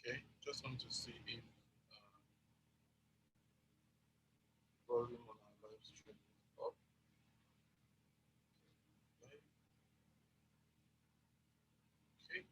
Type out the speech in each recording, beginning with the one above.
Okay, just want to see if volume on our live stream is up. Okay. Okay.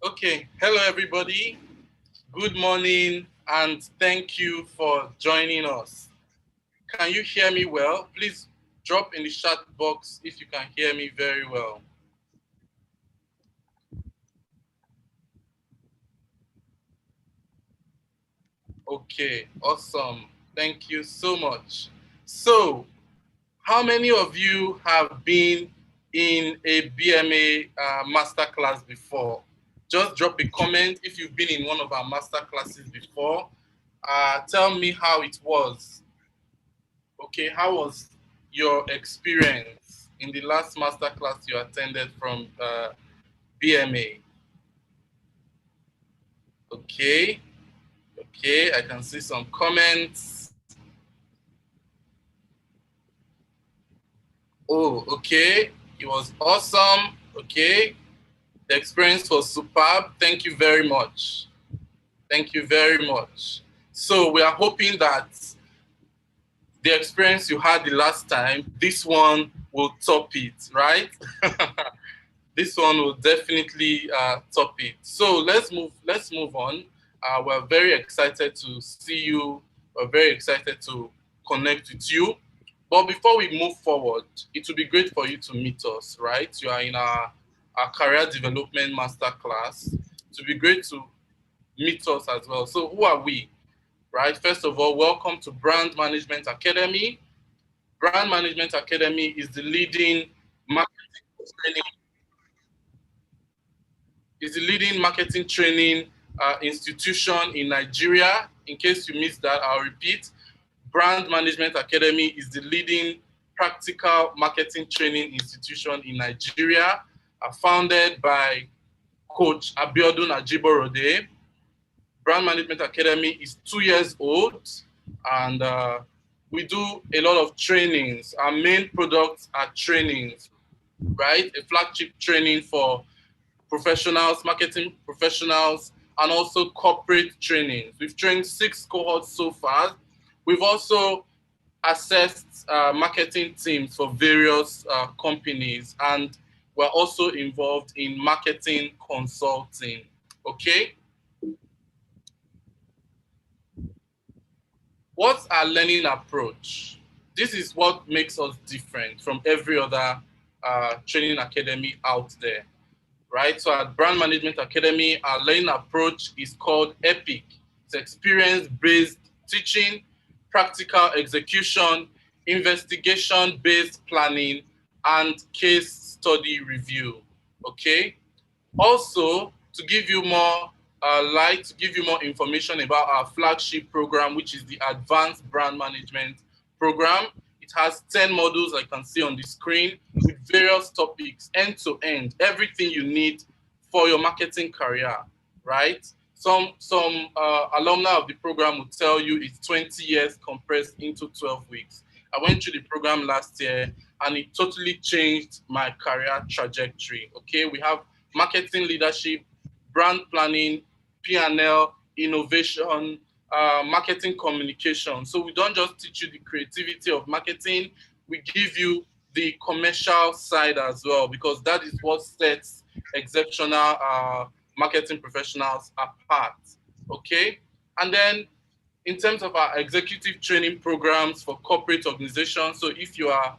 Okay, hello everybody. Good morning and thank you for joining us. Can you hear me well? Please drop in the chat box if you can hear me very well. Okay, awesome. Thank you so much. So, how many of you have been in a BMA masterclass before? Just drop a comment if you've been in one of our masterclasses before. Tell me how it was. Okay, how was your experience in the last masterclass you attended from BMA? Okay, okay, I can see some comments. Oh, okay, it was awesome. Okay, the experience was superb. Thank you very much. Thank you very much. So we are hoping that the experience you had the last time, this one will top it, right? This one will definitely top it. So let's move on. We're very excited to see you. We're very excited to connect with you. But before we move forward, it would be great for you to meet us, right? You are in our career development masterclass. It would be great to meet us as well. So who are we, right? First of all, welcome to Brand Management Academy. Brand Management Academy is the leading marketing training institution in Nigeria. In case you missed that, I'll repeat. Brand Management Academy is the leading practical marketing training institution in Nigeria, founded by Coach Abiodun Ajiborode. Brand Management Academy is 2 years old, and we do a lot of trainings. Our main products are trainings, right? A flagship training for professionals, marketing professionals, and also corporate trainings. We've trained 6 cohorts so far. We've also assessed marketing teams for various companies, and we're also involved in marketing consulting. Okay? What's our learning approach? This is what makes us different from every other training academy out there, right? So at Brand Management Academy, our learning approach is called EPIC. It's experience-based teaching, practical execution, investigation-based planning, and case study review, okay? Also, to give you more light, to give you more information about our flagship program, which is the Advanced Brand Management Program. It has 10 modules I can see on the screen with various topics, end to end, everything you need for your marketing career, right? Some alumni of the program will tell you it's 20 years compressed into 12 weeks. I went through the program last year and it totally changed my career trajectory. Okay, we have marketing leadership, brand planning, P&L, innovation, marketing communication. So we don't just teach you the creativity of marketing, we give you the commercial side as well, because that is what sets exceptional marketing professionals apart. Okay, and then in terms of our executive training programs for corporate organizations, so if you are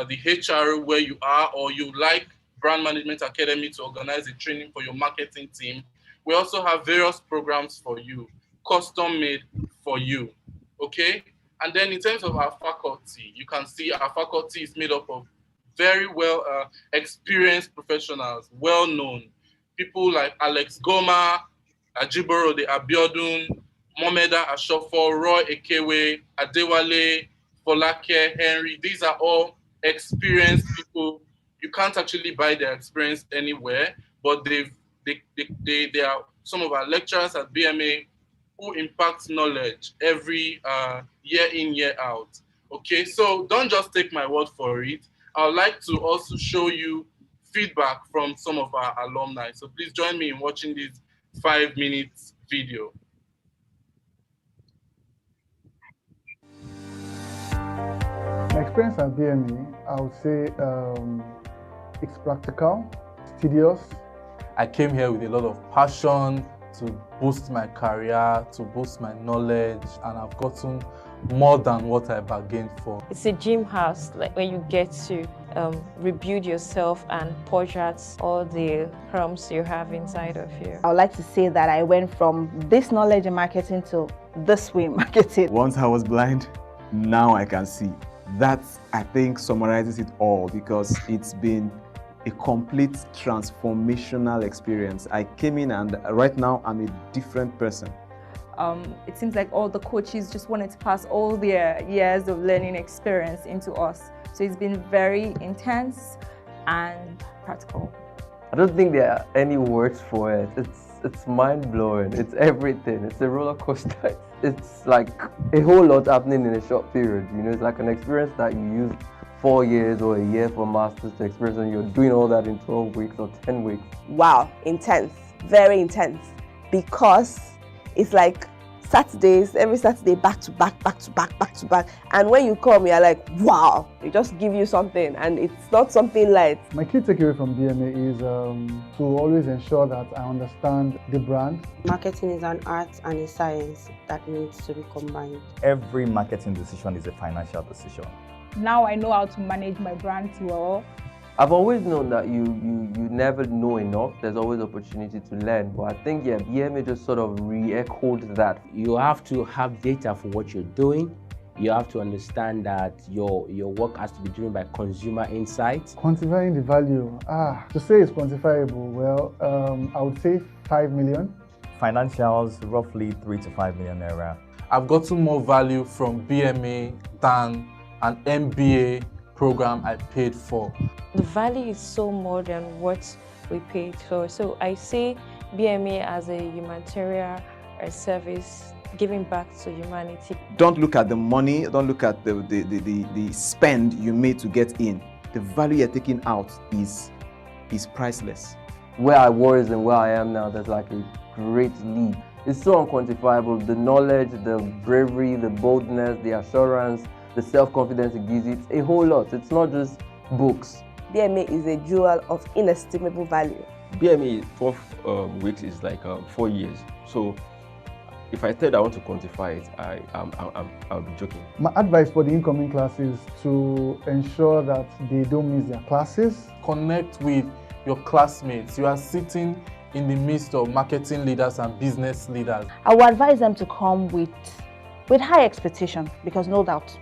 the HR where you are, or you like Brand Management Academy to organize a training for your marketing team, we also have various programs for you, custom made for you. Okay? And then in terms of our faculty, you can see our faculty is made up of very well experienced professionals, well known. People like Alex Goma, Ajiborode Abiodun, Momeda Ashofo, Roy Ekewe, Adewale, Folake, Henry. These are all experienced people. You can't actually buy their experience anywhere, but they are some of our lecturers at BMA who impact knowledge every year in, year out. Okay, so don't just take my word for it. I would like to also show you feedback from some of our alumni. So please join me in watching this 5-minute video. My experience at BME, I would say it's practical, studious, I came here with a lot of passion to boost my career, to boost my knowledge, and I've gotten more than what I bargained for. It's a gym house, like where you get to rebuild yourself and purge out all the crumbs you have inside of you. I would like to say that I went from this knowledge in marketing to this way in marketing. Once I was blind, now I can see. That, I think, summarizes it all, because it's been a complete transformational experience. I came in and right now I'm a different person. It seems like all the coaches just wanted to pass all their years of learning experience into us. So it's been very intense and practical. I don't think there are any words for it. It's mind-blowing. It's everything. It's a roller coaster. It's like a whole lot happening in a short period. You know, it's like an experience that you use 4 years or a year for masters to experience, and you're doing all that in 12 weeks or 10 weeks. Wow, intense, very intense, because it's like Saturdays, every Saturday, back to back, back to back, back to back. And when you come, you're like, wow, it just give you something, and it's not something light. My key takeaway from BMA is to always ensure that I understand the brand. Marketing is an art and a science that needs to be combined. Every marketing decision is a financial decision. Now I know how to manage my brand well. I've always known that you never know enough. There's always opportunity to learn. But I think, yeah, BMA just sort of re-echoed that. You have to have data for what you're doing. You have to understand that your work has to be driven by consumer insights. Quantifying the value. To say it's quantifiable, well, I would say 5 million. Financials, roughly 3 to 5 million naira. I've gotten more value from BMA than an MBA program I paid for. The value is so more than what we paid for. So I see BMA as a humanitarian service giving back to humanity. Don't look at the money, don't look at the spend you made to get in. The value you're taking out is priceless. Where I was and where I am now, there's like a great leap. It's so unquantifiable. The knowledge, the bravery, the boldness, the assurance, the self-confidence it gives you, it's a whole lot. It's not just books. BMA is a jewel of inestimable value. BMA 12 weeks is like 4 years. So if I said I want to quantify it, I'll be joking. My advice for the incoming class is to ensure that they don't miss their classes. Connect with your classmates. You are sitting in the midst of marketing leaders and business leaders. I would advise them to come with high expectation, because no doubt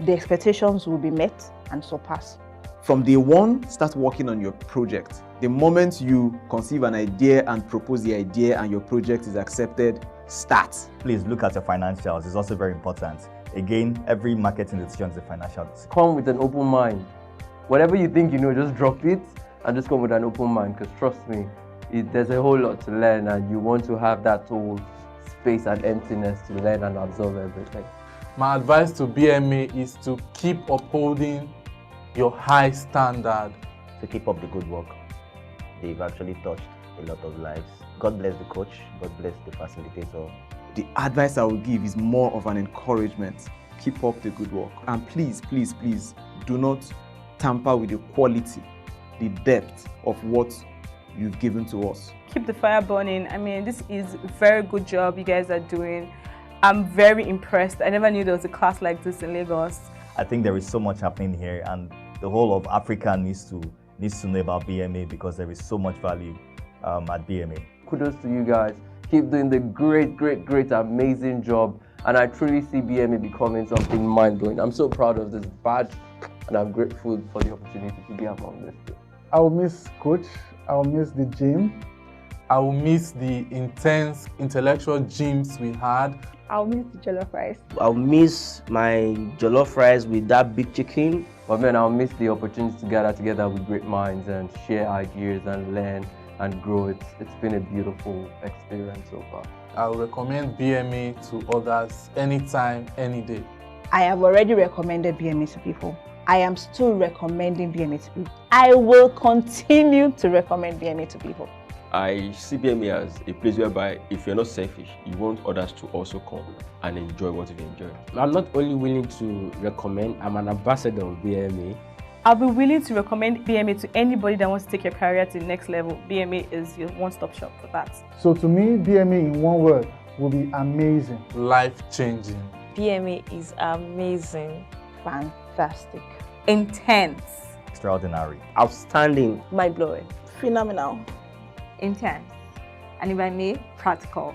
the expectations will be met and surpassed. From day one, start working on your project. The moment you conceive an idea and propose the idea and your project is accepted, start. Please look at your financials. It's also very important. Again, every marketing decision is a financial decision. Come with an open mind. Whatever you think you know, just drop it and just come with an open mind, because trust me, there's a whole lot to learn, and you want to have that whole space and emptiness to learn and absorb everything. My advice to BMA is to keep upholding your high standard. To keep up the good work. They've actually touched a lot of lives. God bless the coach, God bless the facilitator. The advice I will give is more of an encouragement. Keep up the good work. And please, please, please, do not tamper with the quality, the depth of what you've given to us. Keep the fire burning. I mean, this is a very good job you guys are doing. I'm very impressed. I never knew there was a class like this in Lagos. I think there is so much happening here, and the whole of Africa needs to know about BMA, because there is so much value at BMA. Kudos to you guys. Keep doing the great, amazing job. And I truly see BMA becoming something mind-blowing. I'm so proud of this badge, and I'm grateful for the opportunity to be among this. I will miss Coach. I will miss the gym. I will miss the intense intellectual gyms we had. I'll miss the jollof rice. I'll miss my jollof rice with that big chicken. But man, I'll miss the opportunity to gather together with great minds and share ideas and learn and grow. It's been a beautiful experience so far. I will recommend BMA to others anytime, any day. I have already recommended BMA to people. I am still recommending BMA to people. I will continue to recommend BMA to people. I see BMA as a place whereby if you're not selfish, you want others to also come and enjoy what you enjoy. I'm not only willing to recommend, I'm an ambassador of BMA. I'll be willing to recommend BMA to anybody that wants to take your career to the next level. BMA is your one-stop shop for that. So to me, BMA in one word will be amazing. Life-changing. BMA is amazing. Fantastic. Intense. Extraordinary. Outstanding. Mind-blowing. Phenomenal. Intense. And if I may, practical.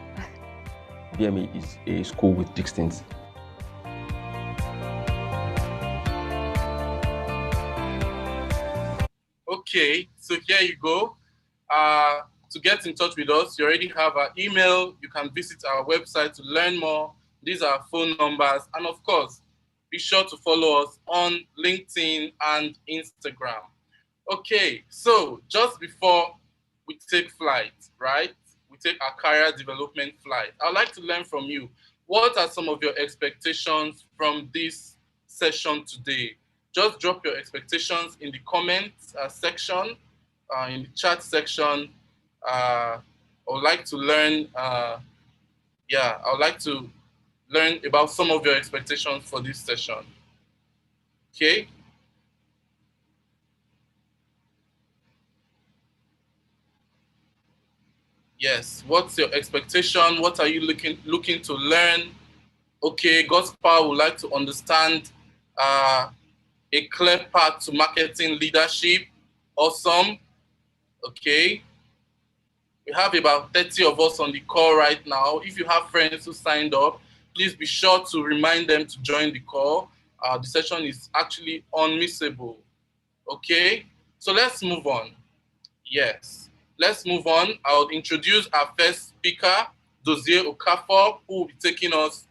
BME is a school with distinct. Okay, so here you go. To get in touch with us, you already have our email. You can visit our website to learn more. These are our phone numbers. And of course, be sure to follow us on LinkedIn and Instagram. Okay, so just before we take flight, right? We take our career development flight. I'd like to learn from you. What are some of your expectations from this session today? Just drop your expectations in the comments section, in the chat section. I would like to learn, I would like to learn about some of your expectations for this session. Okay? Yes, what's your expectation? What are you looking to learn? Okay, God's power would like to understand a clear path to marketing leadership. Awesome. Okay. We have about 30 of us on the call right now. If you have friends who signed up, please be sure to remind them to join the call. The session is actually unmissable. Okay, so let's move on. Yes, let's move on. I'll introduce our first speaker, Dozie Okafor, who will be taking us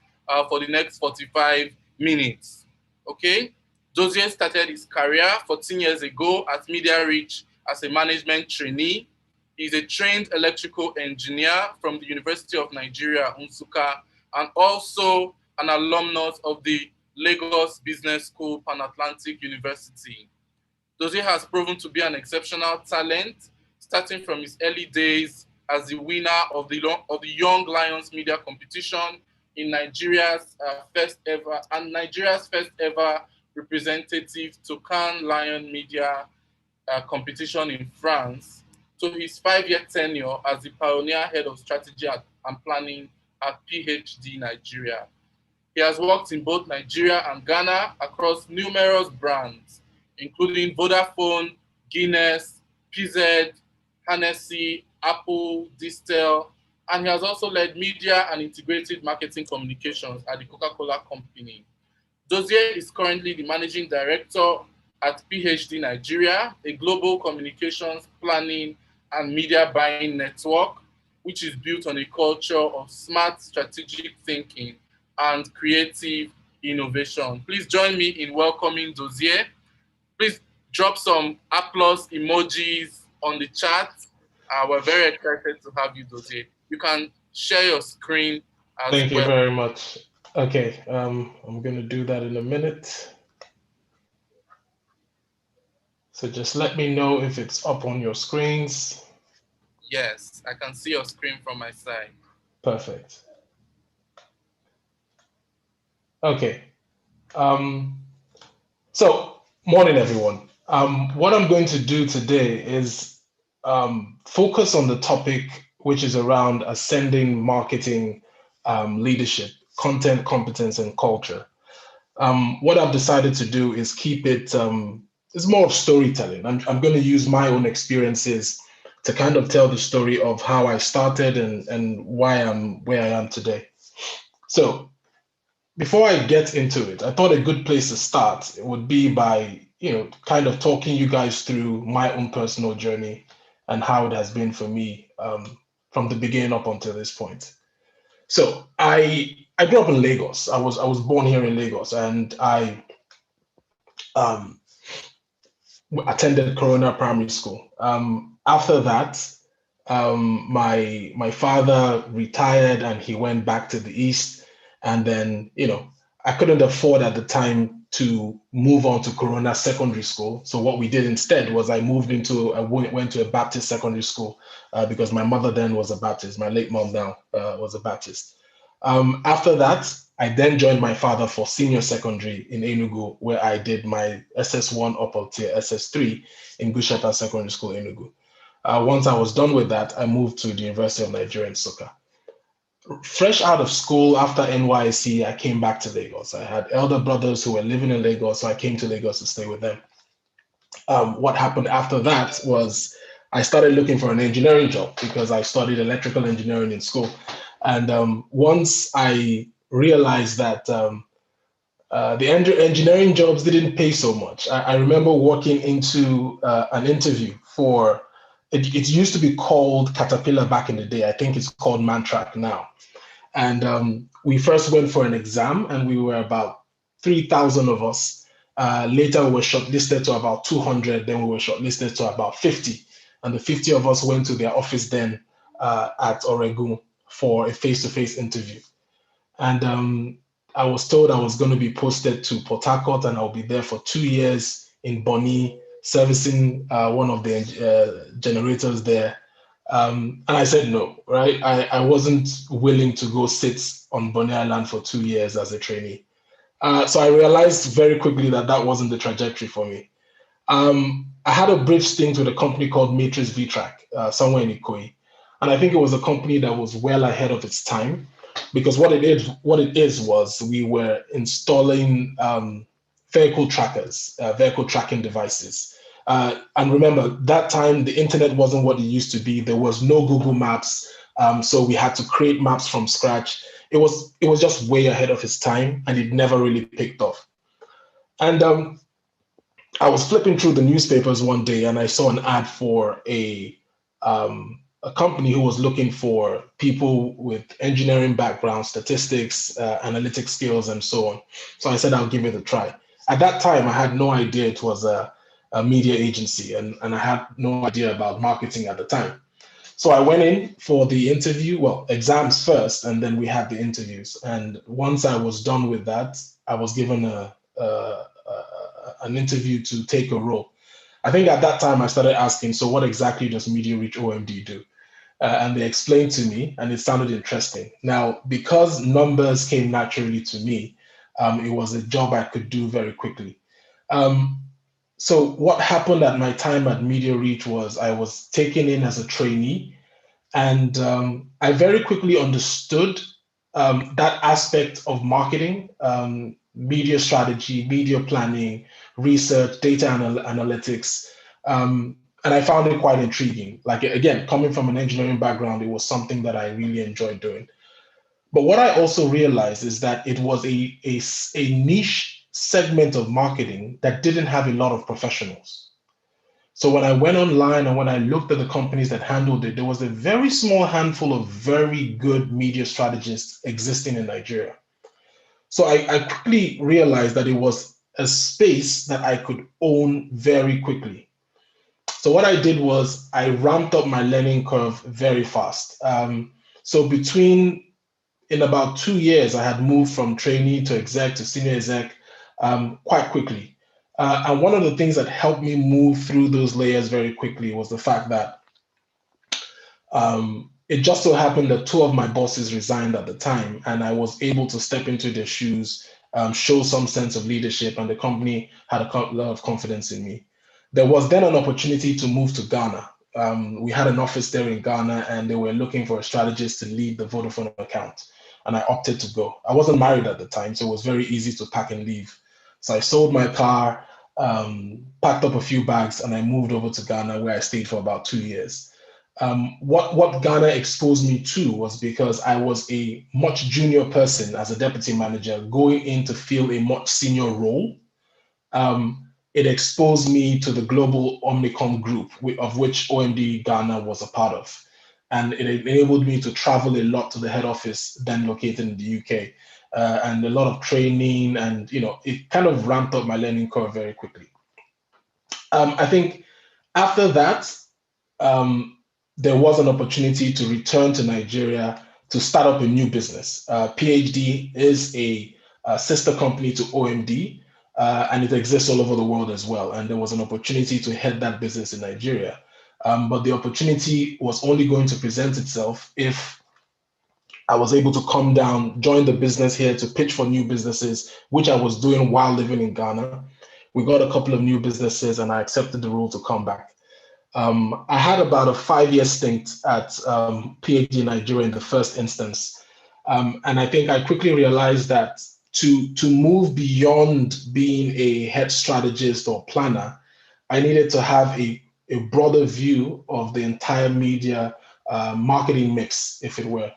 for the next 45 minutes. Okay, Dozie started his career 14 years ago at Media Reach as a management trainee. He's a trained electrical engineer from the University of Nigeria, Nsukka, and also an alumnus of the Lagos Business School, Pan-Atlantic University. Dozie has proven to be an exceptional talent, starting from his early days as the winner of the Young Lions Media Competition in Nigeria's first ever representative to Cannes Lion Media competition in France, to his 5-year tenure as the Paranoia Head of Strategy and Planning at PhD Nigeria. He has worked in both Nigeria and Ghana across numerous brands, including Vodafone, Guinness, PZ, Hennessy, Apple, Distel, and he has also led media and integrated marketing communications at the Coca-Cola Company. Dozie is currently the managing director at PhD Nigeria, a global communications planning and media buying network, which is built on a culture of smart strategic thinking and creative innovation. Please join me in welcoming Dozie. Please drop some applause emojis on the chat. We're very excited to have you, Dozie. You can share your screen as well. Thank you very much. Okay, I'm going to do that in a minute. So just let me know if it's up on your screens. Yes, I can see your screen from my side. Perfect. Okay. So, morning, everyone. What I'm going to do today is focus on the topic which is around ascending marketing leadership, content, competence, and culture. What I've decided to do is keep it, it's more of storytelling. I'm going to use my own experiences to kind of tell the story of how I started and why I'm where I am today. So before I get into it, I thought a good place to start would be by, kind of talking you guys through my own personal journey and how it has been for me from the beginning up until this point. So I grew up in Lagos. I was born here in Lagos, and I attended Corona Primary School. After that, my father retired and he went back to the East. And then, I couldn't afford at the time to move on to Corona Secondary School. So what we did instead was I went to a Baptist secondary school because my mother then was a Baptist. My late mom now was a Baptist. After that, I then joined my father for senior secondary in Enugu, where I did my SS1 up until SS3 in Good Shepherd Secondary School, Enugu. Once I was done with that, I moved to the University of Nigeria in Nsukka. Fresh out of school after NYSC, I came back to Lagos. I had elder brothers who were living in Lagos, so I came to Lagos to stay with them. What happened after that was I started looking for an engineering job because I studied electrical engineering in school. And once I realized that the engineering jobs didn't pay so much, I remember walking into an interview for, it used to be called Caterpillar back in the day. I think it's called Mantrack now. And we first went for an exam and we were about 3,000 of us. Later, we were shortlisted to about 200, then we were shortlisted to about 50. And the 50 of us went to their office then at Oregon for a face-to-face interview. And I was told I was going to be posted to Port Harcourt and I'll be there for 2 years in Bonny, servicing one of the generators there. And I said no, right? I wasn't willing to go sit on Bonny Island for 2 years as a trainee. So I realized very quickly that that wasn't the trajectory for me. I had a brief stint with a company called Matrix VTrack somewhere in Ikoyi. And I think it was a company that was well ahead of its time because what it is was we were installing vehicle trackers, vehicle tracking devices. And remember, that time the internet wasn't what it used to be. There was no Google Maps, so we had to create maps from scratch. It was just way ahead of its time, and it never really picked off. And I was flipping through the newspapers one day, and I saw an ad for a company who was looking for people with engineering background, statistics, analytic skills, and so on. So I said I'll give it a try. At that time, I had no idea it was a media agency, and I had no idea about marketing at the time. So I went in for the interview, well, exams first, and then we had the interviews. And once I was done with that, I was given an interview to take a role. I think at that time I started asking, so what exactly does Media Reach OMD do? And they explained to me, and it sounded interesting. Now, because numbers came naturally to me, it was a job I could do very quickly. So what happened at my time at Media Reach was I was taken in as a trainee, and I very quickly understood that aspect of marketing, media strategy, media planning, research, data analytics, and I found it quite intriguing. Like, again, coming from an engineering background, it was something that I really enjoyed doing. But what I also realized is that it was a niche segment of marketing that didn't have a lot of professionals. So when I went online and when I looked at the companies that handled it, there was a very small handful of very good media strategists existing in Nigeria. So I quickly realized that it was a space that I could own very quickly. So what I did was I ramped up my learning curve very fast. So in about 2 years, I had moved from trainee to exec to senior exec quite quickly. And one of the things that helped me move through those layers very quickly was the fact that it just so happened that two of my bosses resigned at the time, and I was able to step into their shoes, show some sense of leadership, and the company had a lot of confidence in me. There was then an opportunity to move to Ghana. We had an office there in Ghana, and they were looking for a strategist to lead the Vodafone account, and I opted to go. I wasn't married at the time, so it was very easy to pack and leave. So I sold my car, packed up a few bags, and I moved over to Ghana, where I stayed for about 2 years. What Ghana exposed me to was because I was a much junior person as a deputy manager going in to fill a much senior role. It exposed me to the global Omnicom group, of which OMD Ghana was a part of. And it enabled me to travel a lot to the head office, then located in the UK, and a lot of training. And, it kind of ramped up my learning curve very quickly. I think after that, there was an opportunity to return to Nigeria to start up a new business. PhD is a sister company to OMD, and it exists all over the world as well. And there was an opportunity to head that business in Nigeria. But the opportunity was only going to present itself if I was able to come down, join the business here to pitch for new businesses, which I was doing while living in Ghana. We got a couple of new businesses and I accepted the role to come back. I had about a 5-year stint at PhD Nigeria in the first instance. And I think I quickly realized that to move beyond being a head strategist or planner, I needed to have a broader view of the entire media marketing mix, if it were.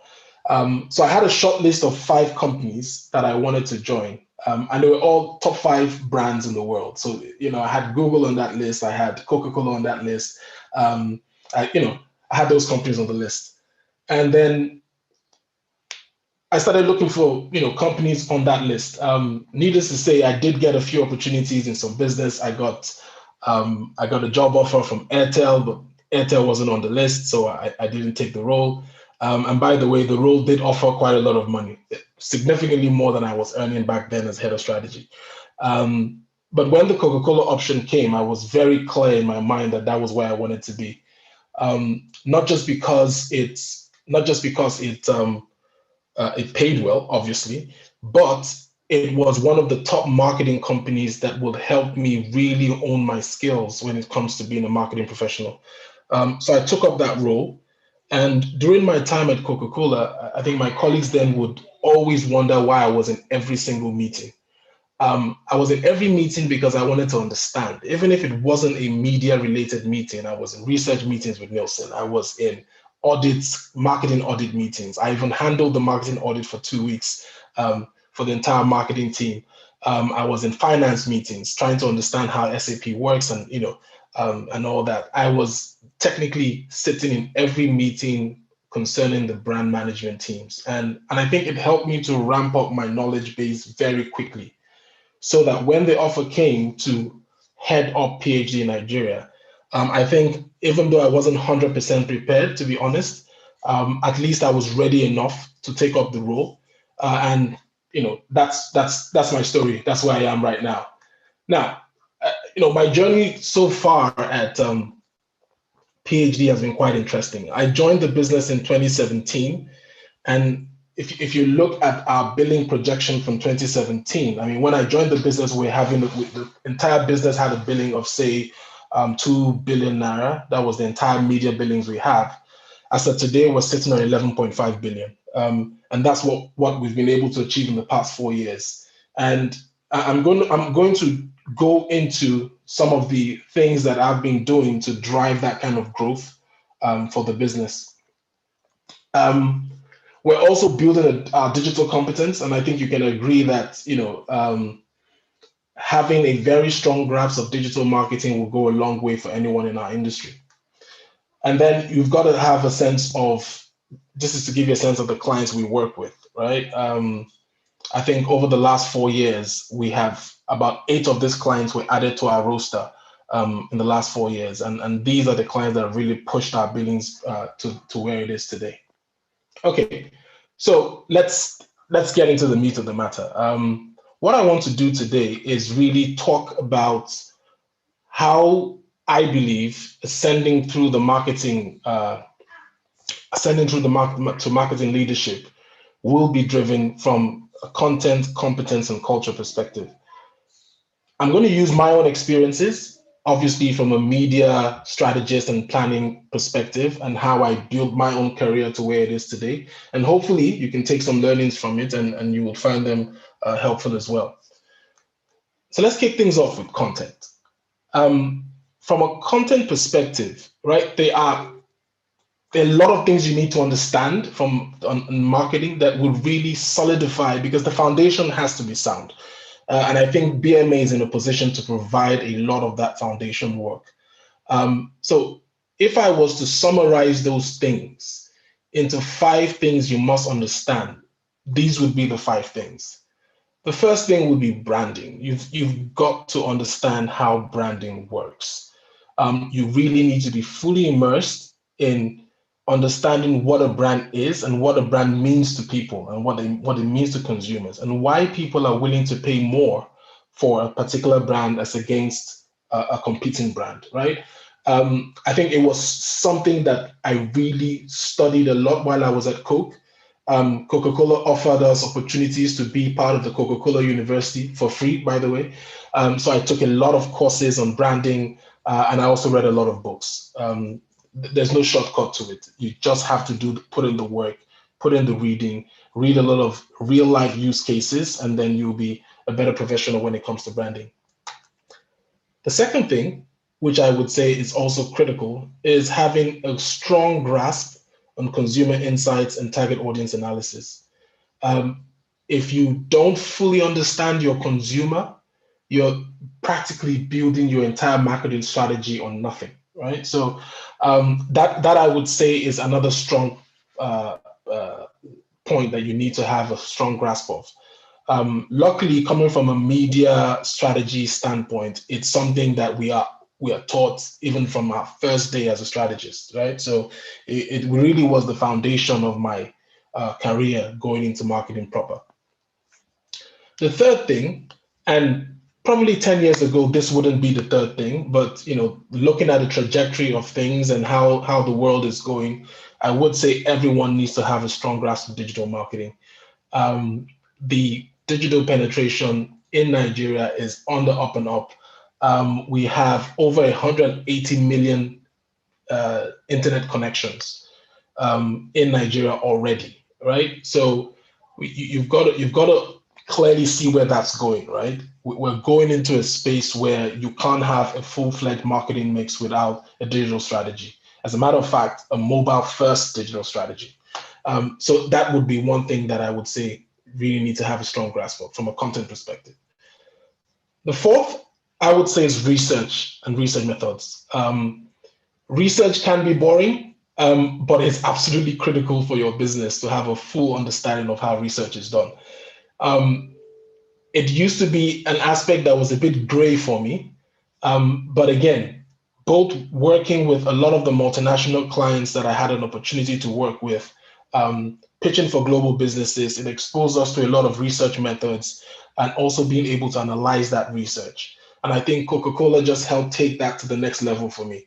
So I had a short list of 5 companies that I wanted to join. And they were all top 5 brands in the world. So, I had Google on that list. I had Coca-Cola on that list. I had those companies on the list. And then I started looking for, companies on that list. Needless to say, I did get a few opportunities in some business. I got a job offer from Airtel, but Airtel wasn't on the list, so I didn't take the role. And by the way, the role did offer quite a lot of money, significantly more than I was earning back then as head of strategy. But when the Coca-Cola option came, I was very clear in my mind that that was where I wanted to be. Not just because it paid well, obviously, but it was one of the top marketing companies that would help me really own my skills when it comes to being a marketing professional. So I took up that role. And during my time at Coca-Cola, I think my colleagues then would always wonder why I was in every single meeting. I was in every meeting because I wanted to understand, even if it wasn't a media-related meeting. I was in research meetings with Nielsen. I was in audits, marketing audit meetings. I even handled the marketing audit for 2 weeks for the entire marketing team. I was in finance meetings, trying to understand how SAP works and and all that. I was technically sitting in every meeting concerning the brand management teams, and I think it helped me to ramp up my knowledge base very quickly, so that when the offer came to head up PhD in Nigeria, I think even though I wasn't 100% prepared, to be honest, at least I was ready enough to take up the role. And that's my story. That's where I am right now. Now, my journey so far at PhD has been quite interesting. I joined the business in 2017, and if you look at our billing projection from 2017, I mean, when I joined the business, the entire business had a billing of, say, 2 billion naira. That was the entire media billings we have. As of today, we're sitting on 11.5 billion. And that's what we've been able to achieve in the past 4 years. And I'm going to go into some of the things that I've been doing to drive that kind of growth for the business. We're also building our digital competence, and I think you can agree that having a very strong grasp of digital marketing will go a long way for anyone in our industry. And then you've got to have a sense of, this is to give you a sense of the clients we work with, right? I think over the last 4 years, we have about 8 of these clients were added to our roster in the last 4 years. And these are the clients that have really pushed our billings to where it is today. Okay, so let's get into the meat of the matter. What I want to do today is really talk about how I believe ascending through the marketing to marketing leadership will be driven from a content, competence, and culture perspective. I'm going to use my own experiences, obviously from a media strategist and planning perspective, and how I built my own career to where it is today. And hopefully you can take some learnings from it and you will find them helpful as well. So let's kick things off with content. From a content perspective, right, there are a lot of things you need to understand on marketing that will really solidify, because the foundation has to be sound. And I think BMA is in a position to provide a lot of that foundation work. So if I was to summarize those things into 5 things you must understand, these would be the 5 things. The first thing would be branding. You've got to understand how branding works. You really need to be fully immersed in understanding what a brand is and what a brand means to people and what it means to consumers, and why people are willing to pay more for a particular brand as against a competing brand, right? I think it was something that I really studied a lot while I was at Coke. Coca-Cola offered us opportunities to be part of the Coca-Cola University for free, by the way. So I took a lot of courses on branding, and I also read a lot of books. There's no shortcut to it. You just have to put in the work, put in the reading, read a lot of real life use cases, and then you'll be a better professional when it comes to branding. The second thing, which I would say is also critical, is having a strong grasp on consumer insights and target audience analysis. If you don't fully understand your consumer, you're practically building your entire marketing strategy on nothing, right? So that I would say is another strong point that you need to have a strong grasp of. Luckily, coming from a media strategy standpoint, it's something that we are taught even from our first day as a strategist, right? So it really was the foundation of my career going into marketing proper. The third thing, and probably 10 years ago, this wouldn't be the third thing, but looking at the trajectory of things and how the world is going, I would say everyone needs to have a strong grasp of digital marketing. The digital penetration in Nigeria is on the up and up. We have over 180 million internet connections in Nigeria already, right? So you've got to clearly see where that's going, right? We're going into a space where you can't have a full-fledged marketing mix without a digital strategy. As a matter of fact, a mobile-first digital strategy. So that would be one thing that I would say really need to have a strong grasp of from a content perspective. The fourth, I would say, is research and research methods. Research can be boring, but it's absolutely critical for your business to have a full understanding of how research is done. It used to be an aspect that was a bit gray for me, but again, both working with a lot of the multinational clients that I had an opportunity to work with, pitching for global businesses, it exposed us to a lot of research methods and also being able to analyze that research. And I think Coca-Cola just helped take that to the next level for me.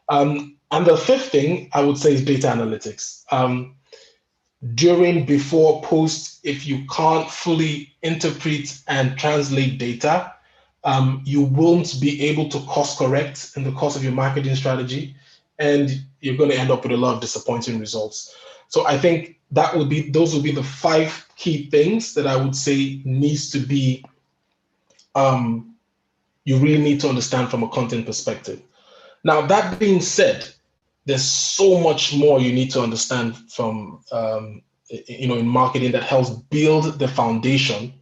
And the fifth thing I would say is data analytics. During, before, post, if you can't fully interpret and translate data, you won't be able to course correct in the course of your marketing strategy, and you're going to end up with a lot of disappointing results. So I think those would be the 5 key things that I would say needs to be, you really need to understand from a content perspective. Now, that being said, there's so much more you need to understand from, in marketing that helps build the foundation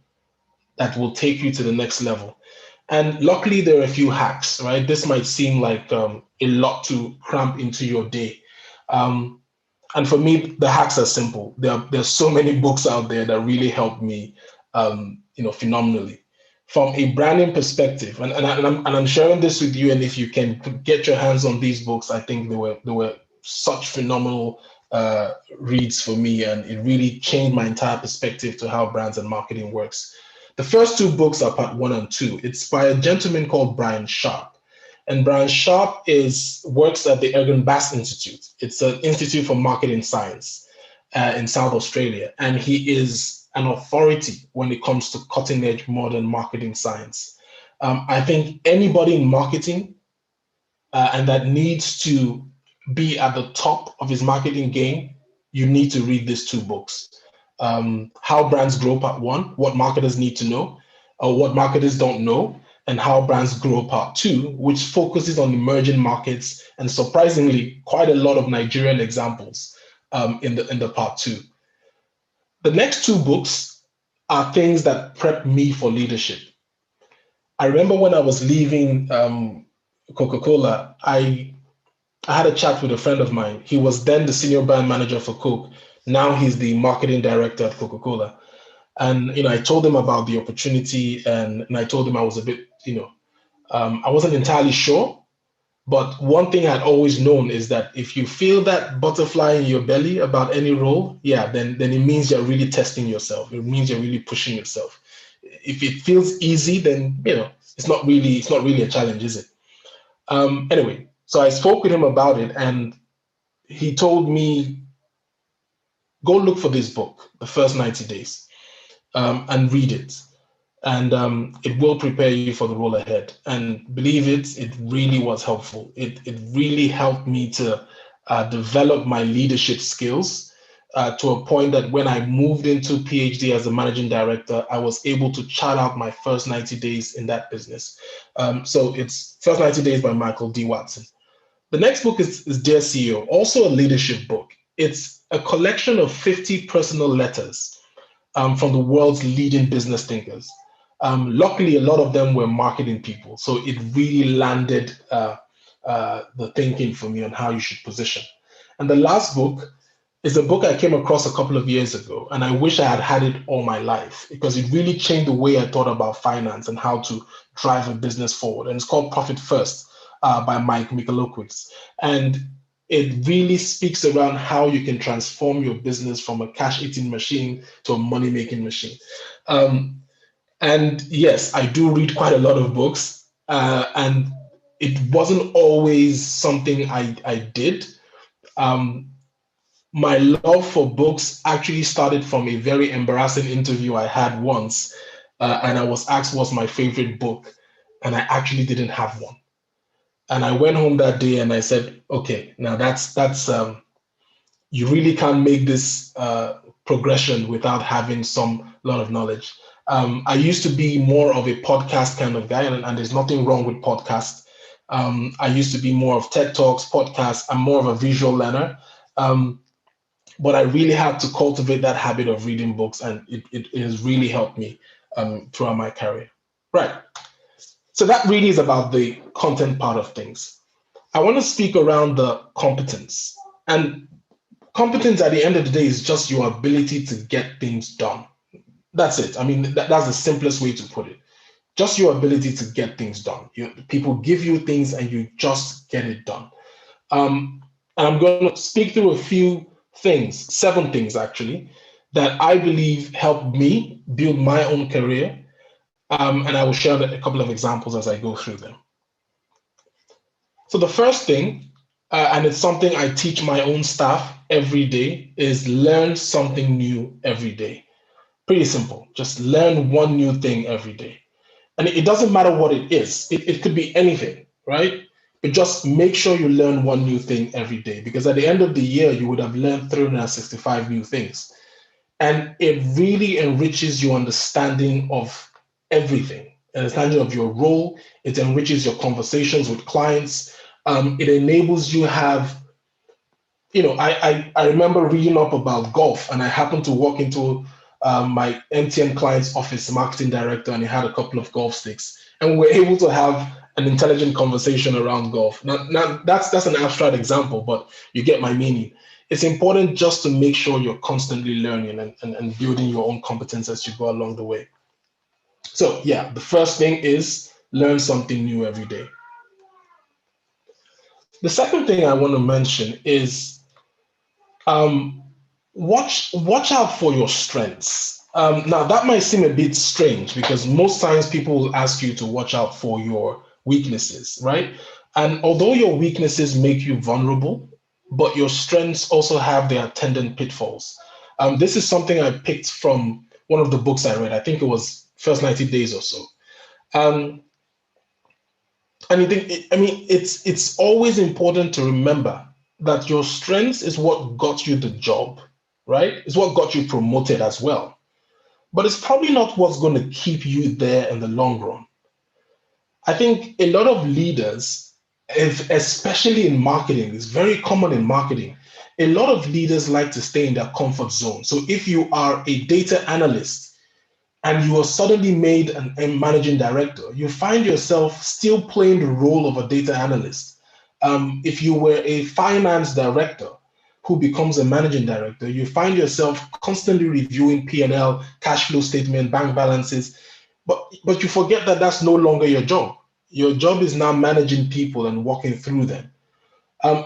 that will take you to the next level. And luckily, there are a few hacks, right? This might seem like a lot to cramp into your day. And for me, the hacks are simple. There's so many books out there that really help me, phenomenally. From a branding perspective, and I'm sharing this with you, and if you can get your hands on these books, I think they were such phenomenal reads for me, and it really changed my entire perspective to how brands and marketing works. The first 2 books are part 1 and 2. It's by a gentleman called Brian Sharp. And Brian Sharp works at the Ergen Bass Institute. It's an institute for marketing science in South Australia. And he is an authority when it comes to cutting edge modern marketing science. I think anybody in marketing and that needs to be at the top of his marketing game, you need to read these 2 books. How Brands Grow, part 1, what marketers need to know, or what marketers don't know, and How Brands Grow, part 2, which focuses on emerging markets and surprisingly quite a lot of Nigerian examples in the part 2. The next 2 books are things that prep me for leadership. I remember when I was leaving Coca-Cola, I had a chat with a friend of mine. He was then the senior brand manager for Coke. Now he's the marketing director at Coca-Cola. And, I told him about the opportunity, and I told him I was a bit, I wasn't entirely sure. But one thing I'd always known is that if you feel that butterfly in your belly about any role, then it means you're really testing yourself. It means you're really pushing yourself. If it feels easy, then, it's not really a challenge, is it? Anyway, so I spoke with him about it, and he told me go look for this book, The First 90 Days, and read it. And it will prepare you for the role ahead. And believe it really was helpful. It really helped me to develop my leadership skills to a point that when I moved into PhD as a managing director, I was able to chart out my first 90 days in that business. So it's First 90 Days by Michael D. Watson. The next book is Dear CEO, also a leadership book. It's a collection of 50 personal letters from the world's leading business thinkers. Luckily, a lot of them were marketing people, so it really landed the thinking for me on how you should position. And the last book is a book I came across a couple of years ago, and I wish I had had it all my life because it really changed the way I thought about finance and how to drive a business forward. And it's called Profit First by Mike Michalowicz. And it really speaks around how you can transform your business from a cash-eating machine to a money-making machine. And yes, I do read quite a lot of books, and it wasn't always something I did. My love for books actually started from a very embarrassing interview I had once, and I was asked what's my favorite book, and I actually didn't have one. And I went home that day and I said, okay, now that's you really can't make this progression without having some lot of knowledge. I used to be more of a podcast kind of guy, and there's nothing wrong with podcasts. I used to be more of TED Talks, podcasts. I'm more of a visual learner. But I really had to cultivate that habit of reading books, and it has really helped me throughout my career. Right. So that really is about the content part of things. I want to speak around the competence. And competence at the end of the day is just your ability to get things done. That's it. I mean, that's the simplest way to put it. Just your ability to get things done. People give you things and you just get it done. And I'm going to speak through a few things, 7 things actually, that I believe helped me build my own career. And I will share a couple of examples as I go through them. So the first thing, and it's something I teach my own staff every day, is learn something new every day. Pretty simple. Just learn one new thing every day. And it doesn't matter what it is. It could be anything, right? But just make sure you learn one new thing every day, because at the end of the year, you would have learned 365 new things. And it really enriches your understanding of everything, understanding of your role. It enriches your conversations with clients. It enables you have, I remember reading up about golf, and I happened to walk into my MTN client's office, marketing director, and he had a couple of golf sticks, and we're able to have an intelligent conversation around golf. Now that's an abstract example, but you get my meaning. It's important just to make sure you're constantly learning and building your own competence as you go along the way. So yeah, the first thing is learn something new every day. The second thing I want to mention is watch out for your strengths. Now that might seem a bit strange because most times people will ask you to watch out for your weaknesses, right? And although your weaknesses make you vulnerable, but your strengths also have their attendant pitfalls. This is something I picked from one of the books I read. I think it was First 90 Days or so. And it's always important to remember that your strengths is what got you the job, right? It's what got you promoted as well. But it's probably not what's going to keep you there in the long run. I think a lot of leaders, especially in marketing, it's very common in marketing. A lot of leaders like to stay in their comfort zone. So if you are a data analyst and you are suddenly made a managing director, you find yourself still playing the role of a data analyst. If you were a finance director who becomes a managing director, you find yourself constantly reviewing P&L, cash flow statement, bank balances, but you forget that that's no longer your job. Your job is now managing people and walking through them.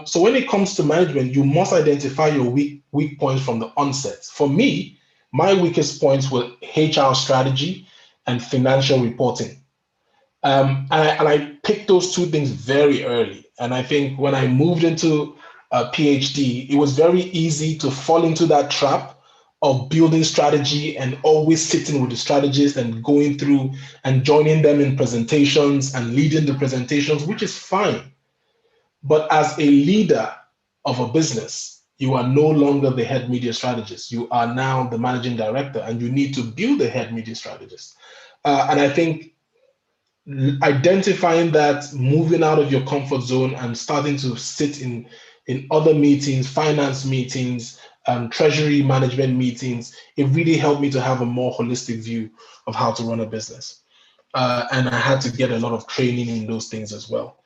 So when it comes to management, you must identify your weak points from the onset. For me, my weakest points were HR strategy and financial reporting. And I picked those 2 things very early. And I think when I moved into PhD, it was very easy to fall into that trap of building strategy and always sitting with the strategist and going through and joining them in presentations and leading the presentations, which is fine. But as a leader of a business, you are no longer the head media strategist. You are now the managing director, and you need to build a head media strategist. And I think identifying that, moving out of your comfort zone and starting to sit in other meetings, finance meetings, treasury management meetings, it really helped me to have a more holistic view of how to run a business. And I had to get a lot of training in those things as well.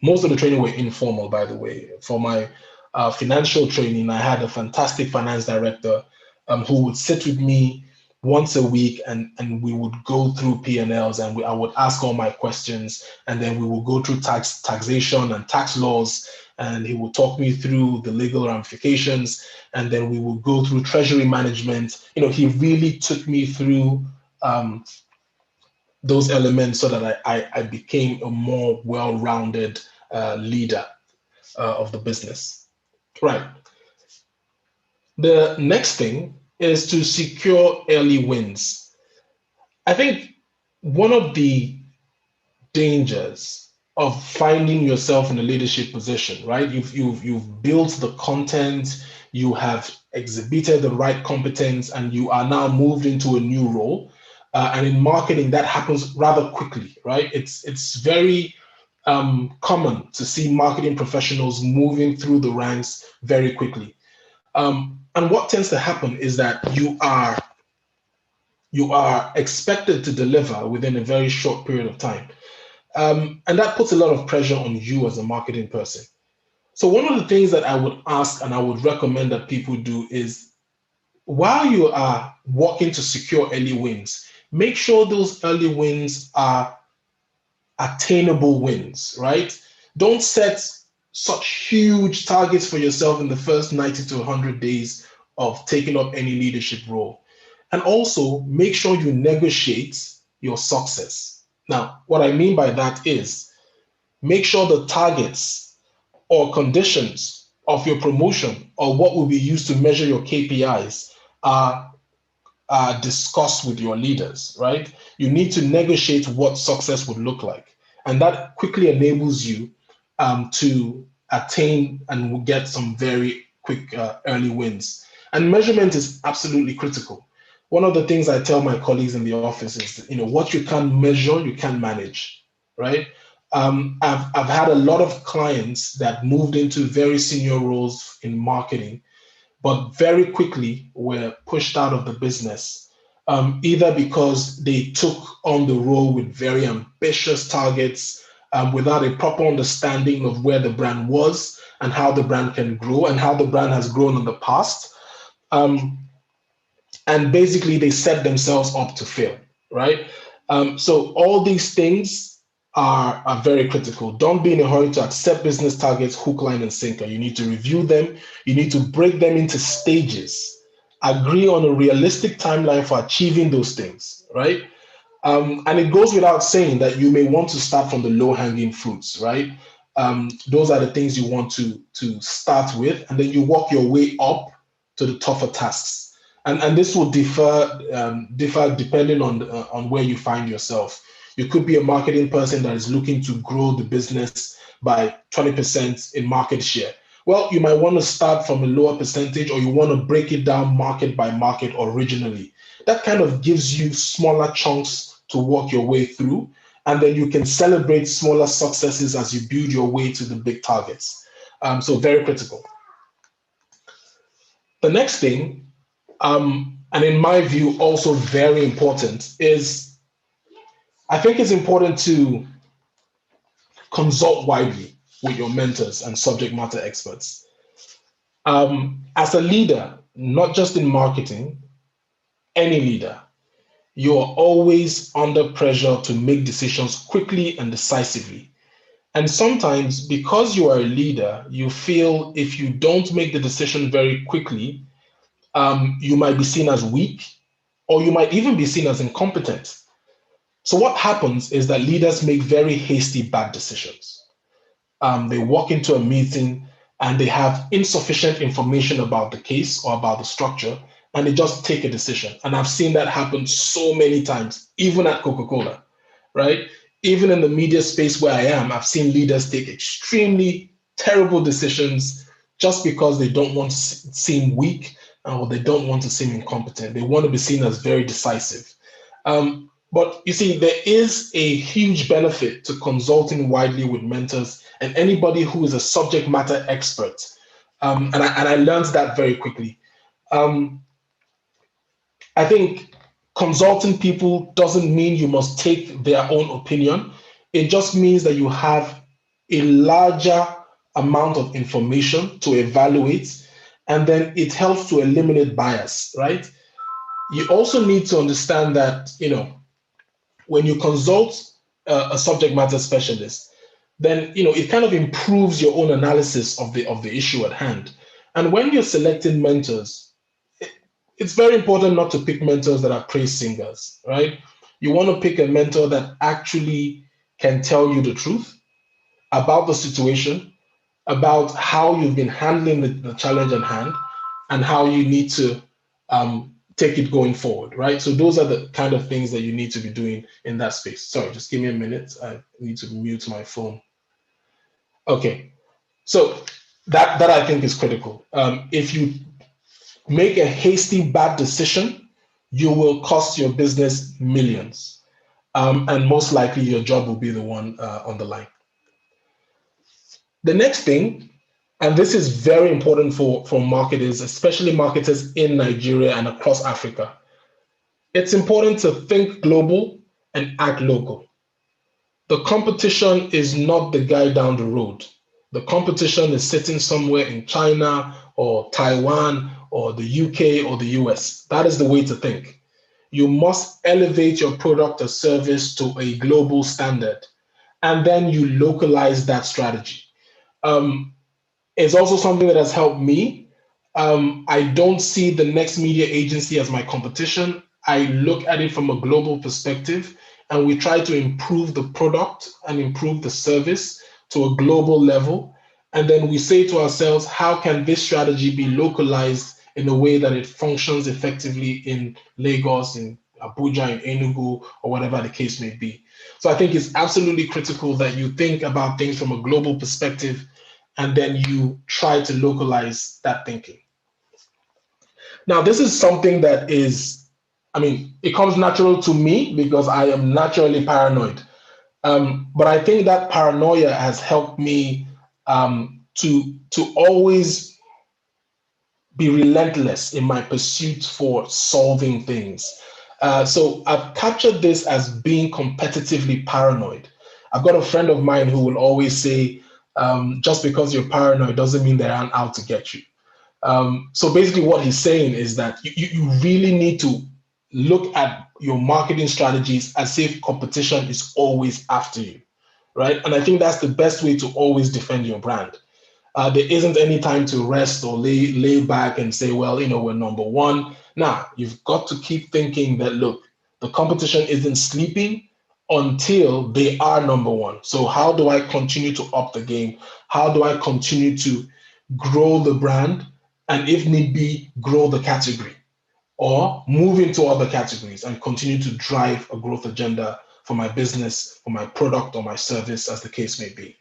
Most of the training were informal, by the way. For my financial training, I had a fantastic finance director who would sit with me once a week, and we would go through P&Ls, and I would ask all my questions, and then we would go through taxation and tax laws, and he would talk me through the legal ramifications, and then we would go through treasury management. He really took me through those elements so that I became a more well-rounded leader of the business. Right. The next thing is to secure early wins. I think one of the dangers of finding yourself in a leadership position, right? You've built the content, you have exhibited the right competence, and you are now moved into a new role. And in marketing, that happens rather quickly, right? It's very common to see marketing professionals moving through the ranks very quickly. And what tends to happen is that you are expected to deliver within a very short period of time. And that puts a lot of pressure on you as a marketing person. So one of the things that I would ask and I would recommend that people do is, while you are working to secure early wins, make sure those early wins are attainable wins, right? Don't set such huge targets for yourself in the first 90 to 100 days of taking up any leadership role. And also make sure you negotiate your success. Now, what I mean by that is, make sure the targets or conditions of your promotion or what will be used to measure your KPIs are discussed with your leaders, right? You need to negotiate what success would look like. And that quickly enables you to attain and get some very quick early wins. And measurement is absolutely critical. One of the things I tell my colleagues in the office is, what you can't measure, you can't manage, right? I've had a lot of clients that moved into very senior roles in marketing, but very quickly were pushed out of the business, either because they took on the role with very ambitious targets, without a proper understanding of where the brand was and how the brand can grow and how the brand has grown in the past. And basically they set themselves up to fail, right? So all these things are very critical. Don't be in a hurry to accept business targets, hook, line, and sinker. You need to review them. You need to break them into stages. Agree on a realistic timeline for achieving those things, right? And it goes without saying that you may want to start from the low-hanging fruits, right? Those are the things you want to start with, and then you work your way up to the tougher tasks. And this will differ depending on where you find yourself. You could be a marketing person that is looking to grow the business by 20% in market share. Well, you might want to start from a lower percentage, or you want to break it down market by market originally. That kind of gives you smaller chunks to work your way through, and then you can celebrate smaller successes as you build your way to the big targets. So very critical. The next thing, and in my view, also very important, is I think it's important to consult widely with your mentors and subject matter experts. As a leader, not just in marketing, any leader, you are always under pressure to make decisions quickly and decisively. And sometimes, because you are a leader, you feel if you don't make the decision very quickly, you might be seen as weak, or you might even be seen as incompetent. So what happens is that leaders make very hasty, bad decisions. They walk into a meeting and they have insufficient information about the case or about the structure, and they just take a decision. And I've seen that happen so many times, even at Coca-Cola, right? Even in the media space where I am, I've seen leaders take extremely terrible decisions just because they don't want to seem weak or they don't want to seem incompetent. They want to be seen as very decisive. But you see, there is a huge benefit to consulting widely with mentors and anybody who is a subject matter expert. And I learned that very quickly. I think consulting people doesn't mean you must take their own opinion. It just means that you have a larger amount of information to evaluate, and then it helps to eliminate bias, right? You also need to understand that, when you consult a subject matter specialist, then it kind of improves your own analysis of the issue at hand. And when you're selecting mentors, it's very important not to pick mentors that are praise singers, right? You want to pick a mentor that actually can tell you the truth about the situation, about how you've been handling the challenge at hand, and how you need to take it going forward, right? So those are the kind of things that you need to be doing in that space. Sorry, just give me a minute. I need to mute my phone. Okay, so that I think is critical. If you make a hasty bad decision, you will cost your business millions, and most likely your job will be the one on the line. The next thing, and this is very important for marketers, especially marketers in Nigeria and across Africa, it's important to think global and act local. The competition is not the guy down the road. The competition is sitting somewhere in China or Taiwan or the UK or the US. That is the way to think. You must elevate your product or service to a global standard, and then you localize that strategy. It's also something that has helped me. I don't see the next media agency as my competition. I look at it from a global perspective, and we try to improve the product and improve the service to a global level. And then we say to ourselves, how can this strategy be localized in a way that it functions effectively in Lagos, in Abuja, in Enugu, or whatever the case may be. So I think it's absolutely critical that you think about things from a global perspective, and then you try to localize that thinking. Now, this is something that is, it comes natural to me because I am naturally paranoid. But I think that paranoia has helped me to always be relentless in my pursuit for solving things. So I've captured this as being competitively paranoid. I've got a friend of mine who will always say, just because you're paranoid doesn't mean they aren't out to get you. So basically what he's saying is that you really need to look at your marketing strategies as if competition is always after you, right? And I think that's the best way to always defend your brand. There isn't any time to rest or lay back and say, well, we're number one. Nah, you've got to keep thinking that, look, the competition isn't sleeping until they are number one. So how do I continue to up the game? How do I continue to grow the brand? And if need be, grow the category or move into other categories and continue to drive a growth agenda for my business, for my product or my service, as the case may be.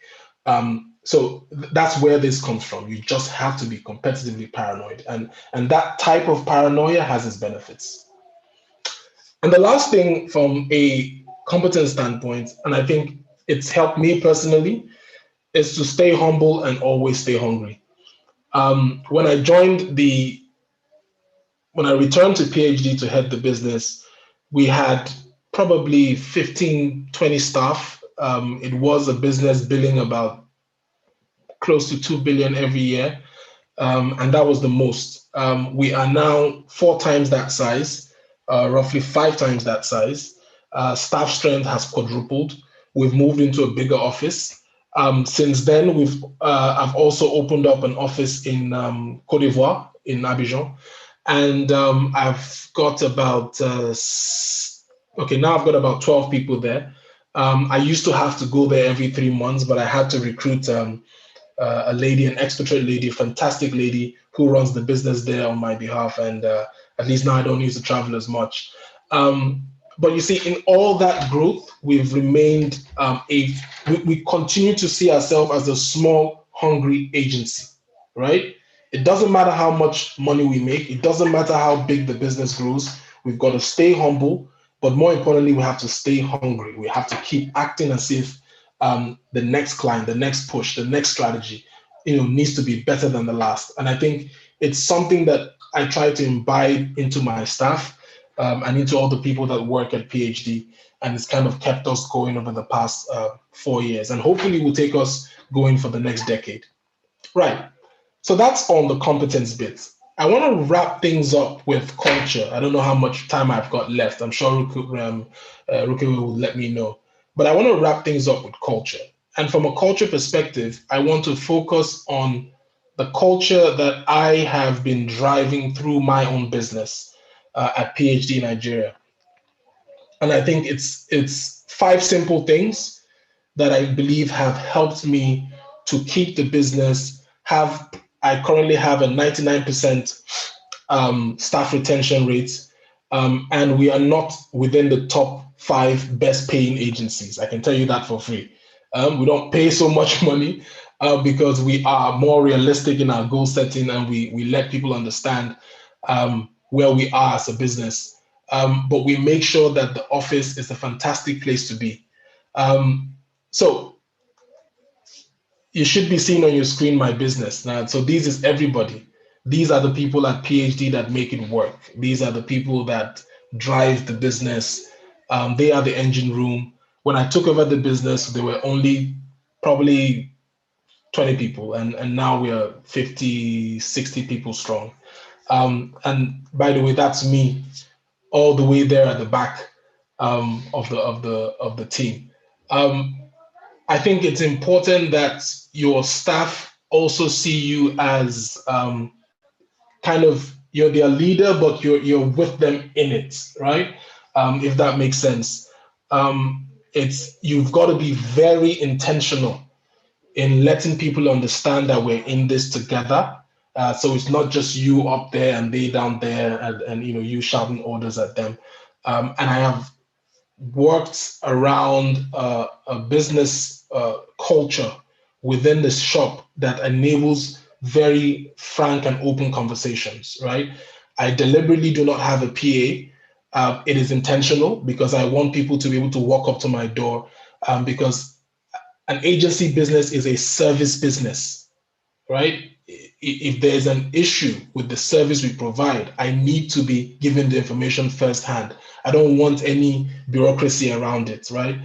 So that's where this comes from. You just have to be competitively paranoid. And that type of paranoia has its benefits. And the last thing from a competence standpoint, and I think it's helped me personally, is to stay humble and always stay hungry. When I returned to PhD to head the business, we had probably 15, 20 staff. It was a business billing about close to 2 billion every year. And that was the most. We are now 4 times that size, roughly 5 times that size. Staff strength has quadrupled. We've moved into a bigger office. Since then, I've also opened up an office in Côte d'Ivoire, in Abidjan. And I've got about, now I've got about 12 people there. I used to have to go there every 3 months, but I had to recruit a lady, an expatriate lady, a fantastic lady who runs the business there on my behalf. And at least now I don't need to travel as much. But you see, in all that growth, we've remained we continue to see ourselves as a small, hungry agency, right? It doesn't matter how much money we make. It doesn't matter how big the business grows. We've got to stay humble, but more importantly, we have to stay hungry. We have to keep acting as if the next client, the next push, the next strategy, needs to be better than the last. And I think it's something that I try to imbibe into my staff and into all the people that work at PhD. And it's kind of kept us going over the past 4 years, and hopefully will take us going for the next decade. Right. So that's on the competence bit. I want to wrap things up with culture. I don't know how much time I've got left. I'm sure Ruki will let me know. But I want to wrap things up with culture. And from a culture perspective, I want to focus on the culture that I have been driving through my own business at PhD Nigeria. And I think it's 5 simple things that I believe have helped me to keep the business. I currently have a 99% staff retention rate, and we are not within the top 5 best paying agencies. I can tell you that for free. We don't pay so much money because we are more realistic in our goal setting, and we let people understand where we are as a business. But we make sure that the office is a fantastic place to be. So you should be seeing on your screen my business now. So this is everybody. These are the people at PhD that make it work. These are the people that drive the business. They are the engine room. When I took over the business, there were only probably 20 people, and now we are 50, 60 people strong. And by the way, that's me all the way there at the back of the team. I think it's important that your staff also see you as kind of you're their leader, but you're with them in it, right? If that makes sense. You've got to be very intentional in letting people understand that we're in this together. So it's not just you up there and they down there, and you shouting orders at them. And I have worked around a business culture within the shop that enables very frank and open conversations, right? I deliberately do not have a PA. It is intentional because I want people to be able to walk up to my door because an agency business is a service business, right? If there's an issue with the service we provide, I need to be given the information firsthand. I don't want any bureaucracy around it, right?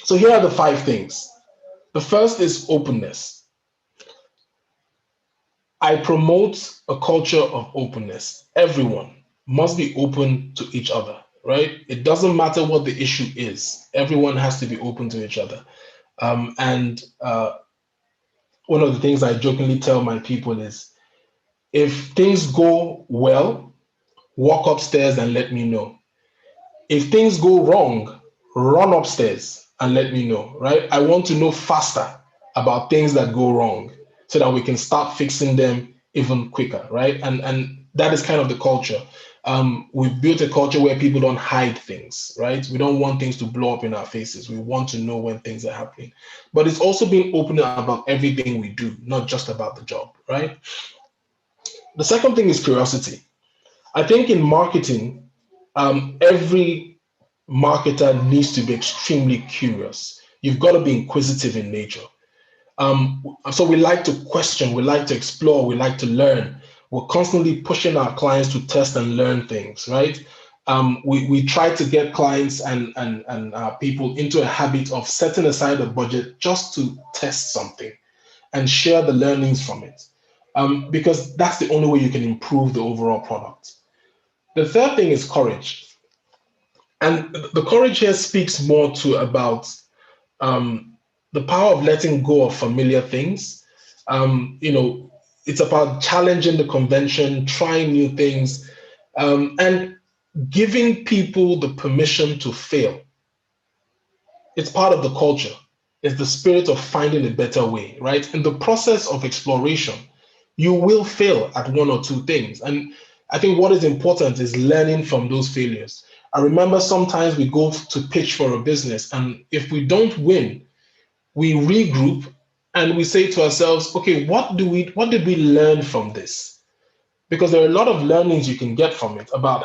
So here are the 5 things. The first is openness. I promote a culture of openness. Everyone must be open to each other, right? It doesn't matter what the issue is. Everyone has to be open to each other. One of the things I jokingly tell my people is, if things go well, walk upstairs and let me know. If things go wrong, run upstairs and let me know, right? I want to know faster about things that go wrong so that we can start fixing them even quicker, right? And that is kind of the culture. We've built a culture where people don't hide things, right? We don't want things to blow up in our faces. We want to know when things are happening. But it's also being open about everything we do, not just about the job, right? The second thing is curiosity. I think in marketing, every marketer needs to be extremely curious. You've got to be inquisitive in nature. So we like to question, we like to explore, we like to learn. We're constantly pushing our clients to test and learn things, right? We try to get clients and people into a habit of setting aside a budget just to test something and share the learnings from it, because that's the only way you can improve the overall product. The third thing is courage. And the courage here speaks more to about the power of letting go of familiar things. It's about challenging the convention, trying new things, and giving people the permission to fail. It's part of the culture. is the spirit of finding a better way, right? In the process of exploration, you will fail at one or two things. And I think what is important is learning from those failures. I remember sometimes we go to pitch for a business, and if we don't win, we regroup and we say to ourselves, okay, what did we learn from this? Because there are a lot of learnings you can get from it about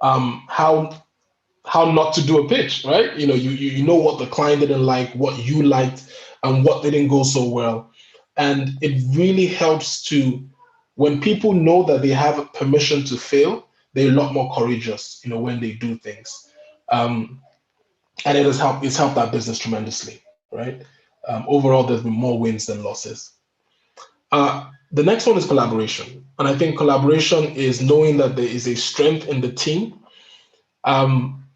um, how how not to do a pitch, right? You know what the client didn't like, what you liked, and what didn't go so well. And it really helps to, when people know that they have permission to fail, they're a lot more courageous, when they do things. And it's helped that business tremendously, right? Overall, there's been more wins than losses. The next one is collaboration. And I think collaboration is knowing that there is a strength in the team.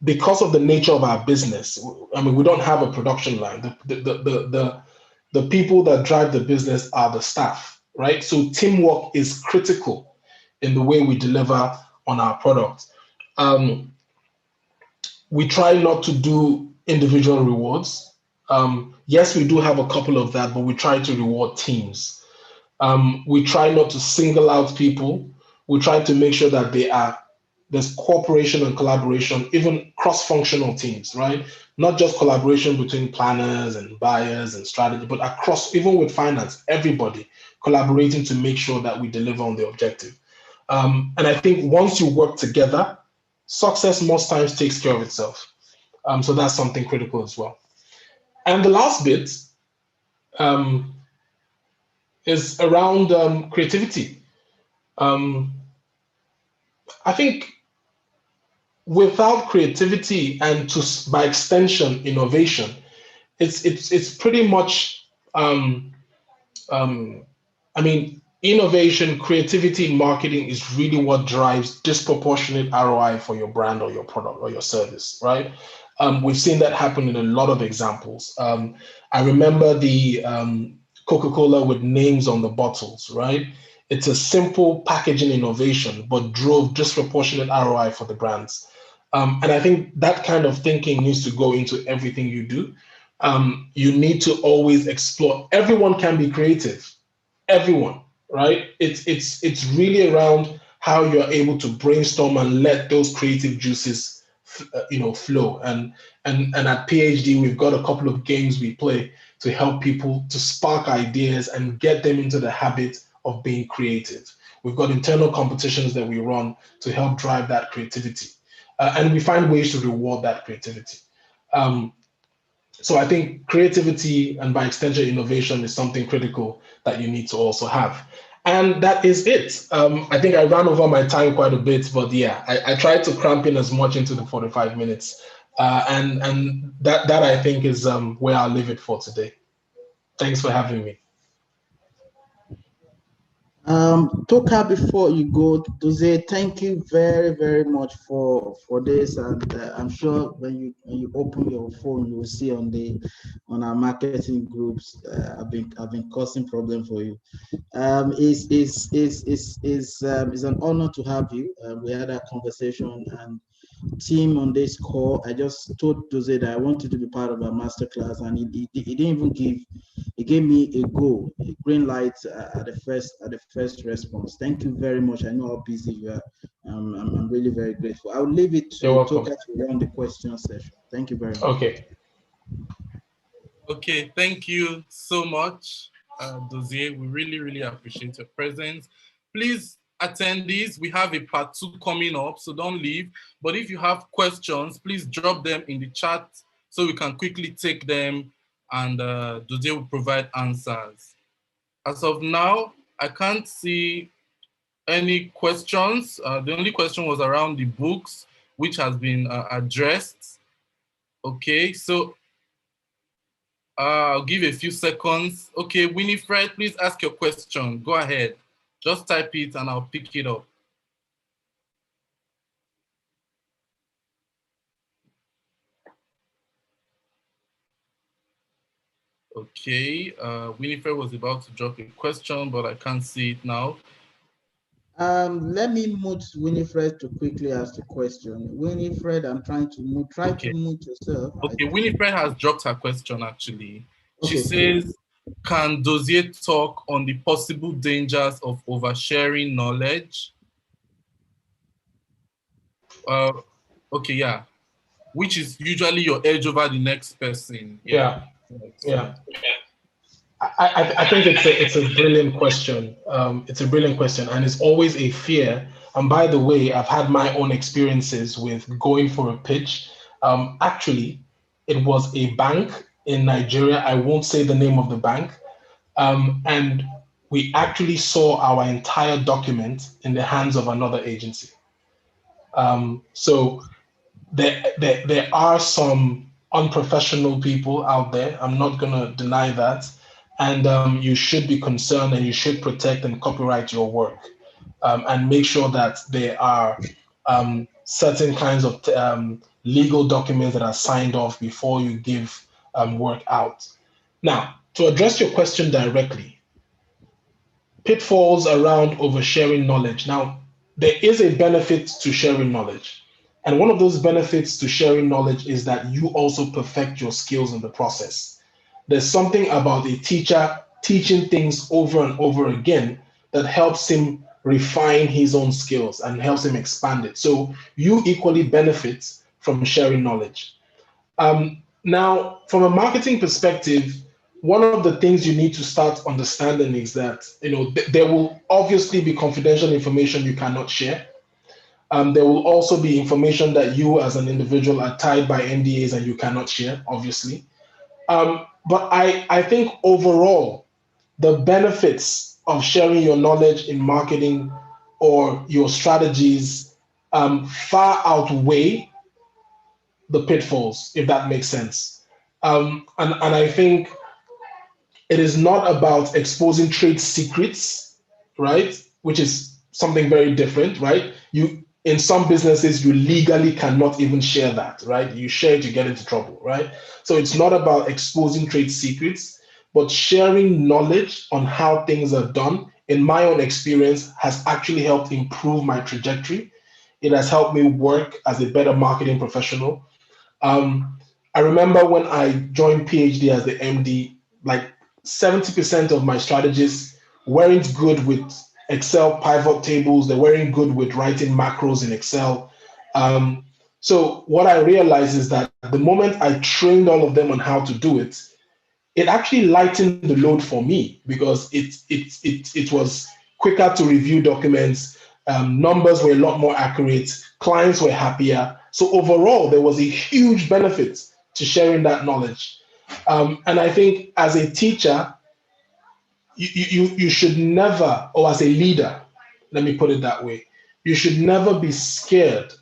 Because of the nature of our business, I mean, we don't have a production line. The people that drive the business are the staff, right? So teamwork is critical in the way we deliver on our product. We try not to do individual rewards. Yes, we do have a couple of that, but we try to reward teams. We try not to single out people. We try to make sure that there's cooperation and collaboration, even cross-functional teams, right? Not just collaboration between planners and buyers and strategy, but across, even with finance, everybody collaborating to make sure that we deliver on the objective. And I think once you work together, success most times takes care of itself. So that's something critical as well. And the last bit is around creativity. I think without creativity and by extension innovation, it's pretty much I mean, innovation, creativity in marketing is really what drives disproportionate ROI for your brand or your product or your service, right? We've seen that happen in a lot of examples. I remember the Coca-Cola with names on the bottles, right? It's a simple packaging innovation, but drove disproportionate ROI for the brands. And I think that kind of thinking needs to go into everything you do. You need to always explore. Everyone can be creative. Everyone, right? It's really around how you're able to brainstorm and let those creative juices, flow. And at PhD, we've got a couple of games we play to help people to spark ideas and get them into the habit of being creative. We've got internal competitions that we run to help drive that creativity, and we find ways to reward that creativity. So I think creativity and by extension innovation is something critical that you need to also have. And that is it. I think I ran over my time quite a bit, but yeah, I tried to cramp in as much into the 45 minutes. And that I think is where I'll leave it for today. Thanks for having me. Toka, before you go, Dozie, thank you very, very much for this, and I'm sure when you open your phone, you will see on our marketing groups. I've been causing problem for you. It's an honor to have you. We had a conversation and team on this call. I just told Dozie that I wanted to be part of a masterclass, and he didn't even he gave me a green light at the first response. Thank you very much. I know how busy you are. I'm really very grateful. I'll leave it to Toka to run the question session. Thank you very much. Okay, thank you so much, Dozie. We really, really appreciate your presence. Please, attendees, we have a part 2 coming up, so don't leave. But if you have questions, please drop them in the chat so we can quickly take them, and Dozie will provide answers. As of now, I can't see any questions. The only question was around the books, which has been addressed. Okay, so I'll give a few seconds. Okay, Winifred, please ask your question. Go ahead. Just type it and I'll pick it up. Okay, Winifred was about to drop a question, but I can't see it now. Let me mute Winifred to quickly ask the question. Winifred, I'm trying to mute. Try to mute yourself. Okay, Winifred has dropped her question actually. She Okay. says, can Dozier talk on the possible dangers of oversharing knowledge? Okay, yeah. Which is usually your edge over the next person. Yeah. I think it's a brilliant question. It's a brilliant question, and it's always a fear. And by the way, I've had my own experiences with going for a pitch. Actually, it was a bank in Nigeria. I won't say the name of the bank. And we actually saw our entire document in the hands of another agency. So there are some unprofessional people out there. I'm not going to deny that. And you should be concerned and you should protect and copyright your work and make sure that there are certain kinds of legal documents that are signed off before you give work out. Now, to address your question directly, pitfalls around oversharing knowledge. Now, there is a benefit to sharing knowledge. And one of those benefits to sharing knowledge is that you also perfect your skills in the process. There's something about a teacher teaching things over and over again that helps him refine his own skills and helps him expand it. So you equally benefit from sharing knowledge. Now, from a marketing perspective, one of the things you need to start understanding is that there will obviously be confidential information you cannot share. There will also be information that you as an individual are tied by NDAs and you cannot share, obviously. But I think overall, the benefits of sharing your knowledge in marketing or your strategies far outweigh the pitfalls, if that makes sense. And I think it is not about exposing trade secrets, right? Which is something very different, right? In some businesses, you legally cannot even share that, right? You share it, you get into trouble, right? So it's not about exposing trade secrets, but sharing knowledge on how things are done, in my own experience, has actually helped improve my trajectory. It has helped me work as a better marketing professional. I remember when I joined PhD as the MD, like 70% of my strategists weren't good with Excel pivot tables. They weren't good with writing macros in Excel. So what I realized is that the moment I trained all of them on how to do it, it actually lightened the load for me because it was quicker to review documents. Numbers were a lot more accurate. Clients were happier. So overall, there was a huge benefit to sharing that knowledge. And I think as a teacher, you should never, or as a leader, let me put it that way, you should never be scared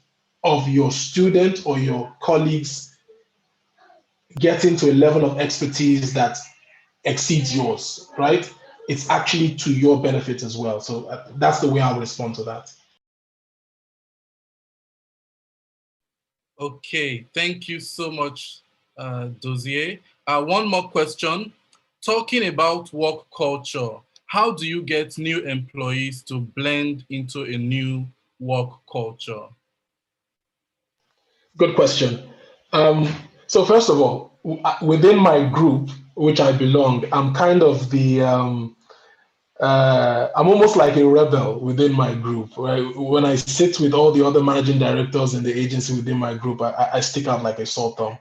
of your student or your colleagues getting to a level of expertise that exceeds yours, right? It's actually to your benefit as well. So that's the way I would respond to that. Okay, thank you so much, Dozier. One more question. Talking about work culture, how do you get new employees to blend into a new work culture? Good question. So first of all, within my group, which I belong, I'm kind of I'm almost like a rebel within my group, right? When I sit with all the other managing directors in the agency within my group, I stick out like a sore thumb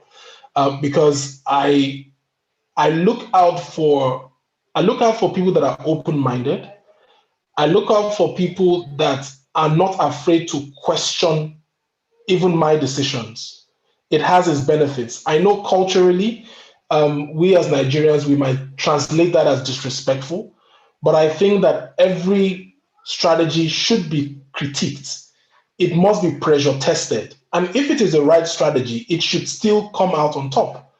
because I look out for people that are open-minded. I look out for people that are not afraid to question even my decisions. It has its benefits. I know culturally, we as Nigerians, we might translate that as disrespectful, but I think that every strategy should be critiqued. It must be pressure tested. And if it is the right strategy, it should still come out on top.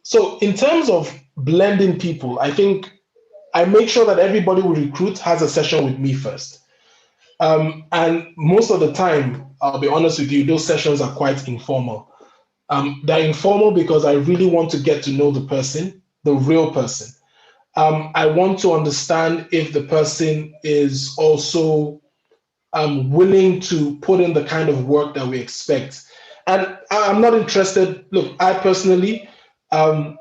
So in terms of blending people, I think I make sure that everybody we recruit has a session with me first. And most of the time, I'll be honest with you, those sessions are quite informal. They're informal because I really want to get to know the person, the real person. I want to understand if the person is also willing to put in the kind of work that we expect. And I'm not interested. Look, I personally, I'm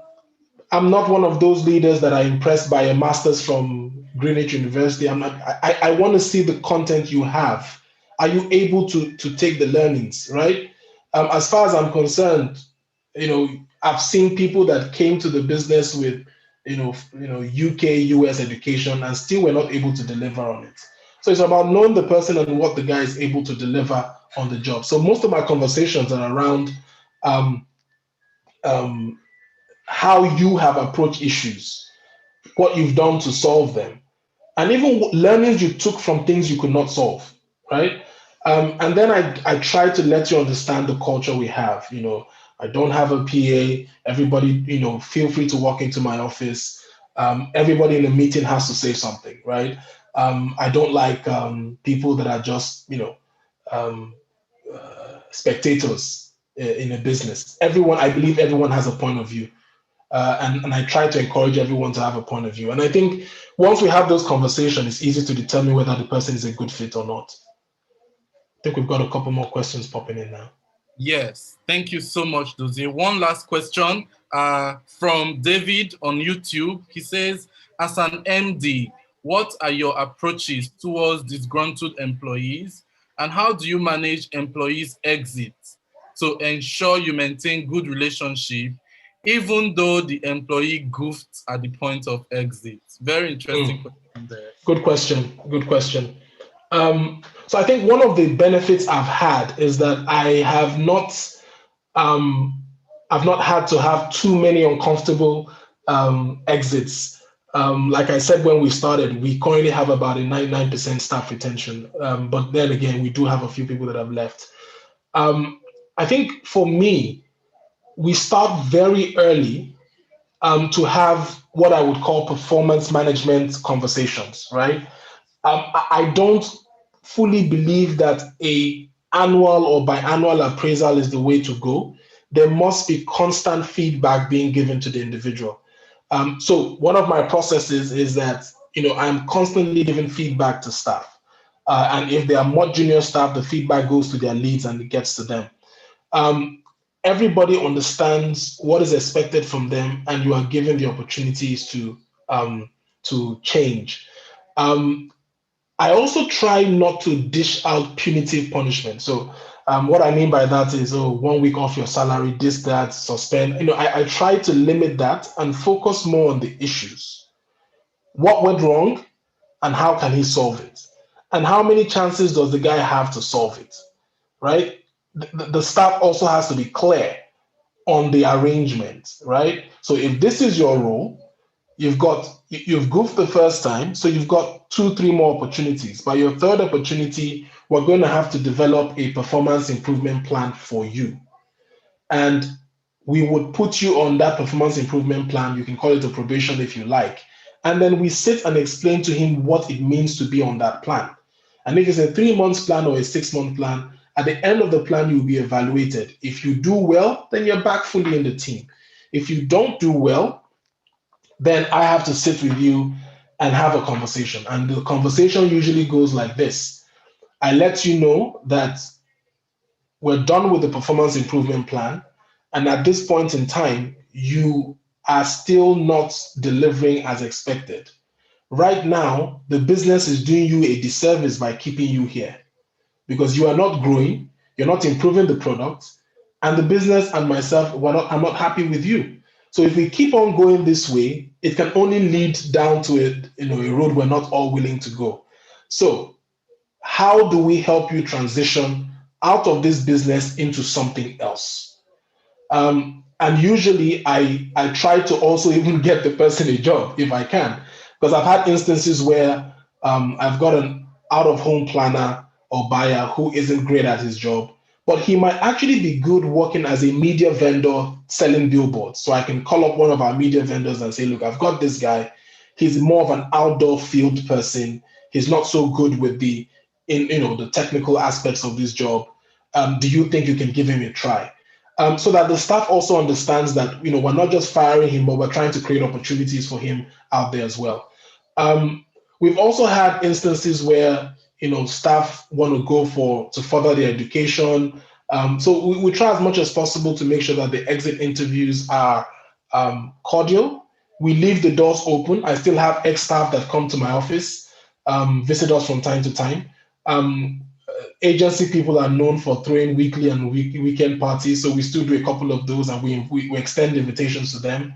not one of those leaders that are impressed by a master's from Greenwich University. I'm not. I want to see the content you have. Are you able to take the learnings, right? As far as I'm concerned, I've seen people that came to the business with, UK, US education and still were not able to deliver on it. So it's about knowing the person and what the guy is able to deliver on the job. So most of my conversations are around um, um, how you have approached issues, what you've done to solve them, and even learnings you took from things you could not solve, right? And then I try to let you understand the culture we have. I don't have a PA. Everybody, feel free to walk into my office. Everybody in the meeting has to say something, right? I don't like people that are just, um, spectators in a business. I believe everyone has a point of view. And I try to encourage everyone to have a point of view. And I think once we have those conversations, it's easy to determine whether the person is a good fit or not. I think we've got a couple more questions popping in now. Yes, thank you so much, Dozie. One last question from David on YouTube. He says, as an MD, what are your approaches towards disgruntled employees, and how do you manage employees' exits to ensure you maintain good relationship, even though the employee goofed at the point of exit? Very interesting question there. Good question. Good question. So I think one of the benefits I've had is that I've not had to have too many uncomfortable exits. Like I said when we started, we currently have about a 99% staff retention. But then again, we do have a few people that have left. I think for me, we start very early to have what I would call performance management conversations, right? I don't fully believe that a annual or biannual appraisal is the way to go. There must be constant feedback being given to the individual. So one of my processes is that I'm constantly giving feedback to staff, and if they are more junior staff, the feedback goes to their leads and it gets to them. Everybody understands what is expected from them, and you are given the opportunities to change. I also try not to dish out punitive punishment. So what I mean by that is, 1 week off your salary, this, that, suspend. I try to limit that and focus more on the issues. What went wrong and how can he solve it? And how many chances does the guy have to solve it, right? The staff also has to be clear on the arrangement, right? So if this is your role, you've goofed the first time, so you've got 2-3 more opportunities. By your third opportunity, we're going to have to develop a performance improvement plan for you. And we would put you on that performance improvement plan. You can call it a probation if you like. And then we sit and explain to him what it means to be on that plan. And if it's a 3-month plan or a 6-month plan, at the end of the plan, you'll be evaluated. If you do well, then you're back fully in the team. If you don't do well, then I have to sit with you and have a conversation. And the conversation usually goes like this. I let you know that we're done with the performance improvement plan. And at this point in time, you are still not delivering as expected. Right now, the business is doing you a disservice by keeping you here because you are not growing, you're not improving the product, and the business and myself, I'm not happy with you. So if we keep on going this way, it can only lead down to a road we're not all willing to go. So how do we help you transition out of this business into something else? And usually I try to also even get the person a job if I can, because I've had instances where I've got an out-of-home planner or buyer who isn't great at his job, but he might actually be good working as a media vendor selling billboards. So I can call up one of our media vendors and say, look, I've got this guy. He's more of an outdoor field person. He's not so good with the technical aspects of this job. Do you think you can give him a try? so that the staff also understands that, we're not just firing him, but we're trying to create opportunities for him out there as well. We've also had instances where, staff want to go to further their education. So we try as much as possible to make sure that the exit interviews are cordial. We leave the doors open. I still have ex-staff that come to my office, visit us from time to time. Agency people are known for throwing weekly and weekend parties, so we still do a couple of those, and we extend invitations to them.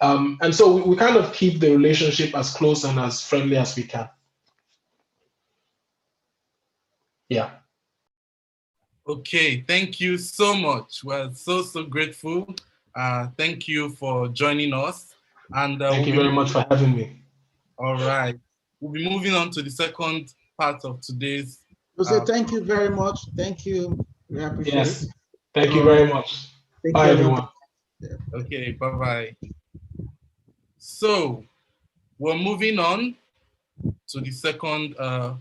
And so we kind of keep the relationship as close and as friendly as we can. Yeah. Okay, thank you so much. We're so grateful. Thank you for joining us. And thank you very much for having me. All right. We'll be moving on to the second part of today's. Thank you very much. Thank you. We appreciate yes. it. Thank you very much. Bye, everyone. Okay, bye-bye. So we're moving on to the second part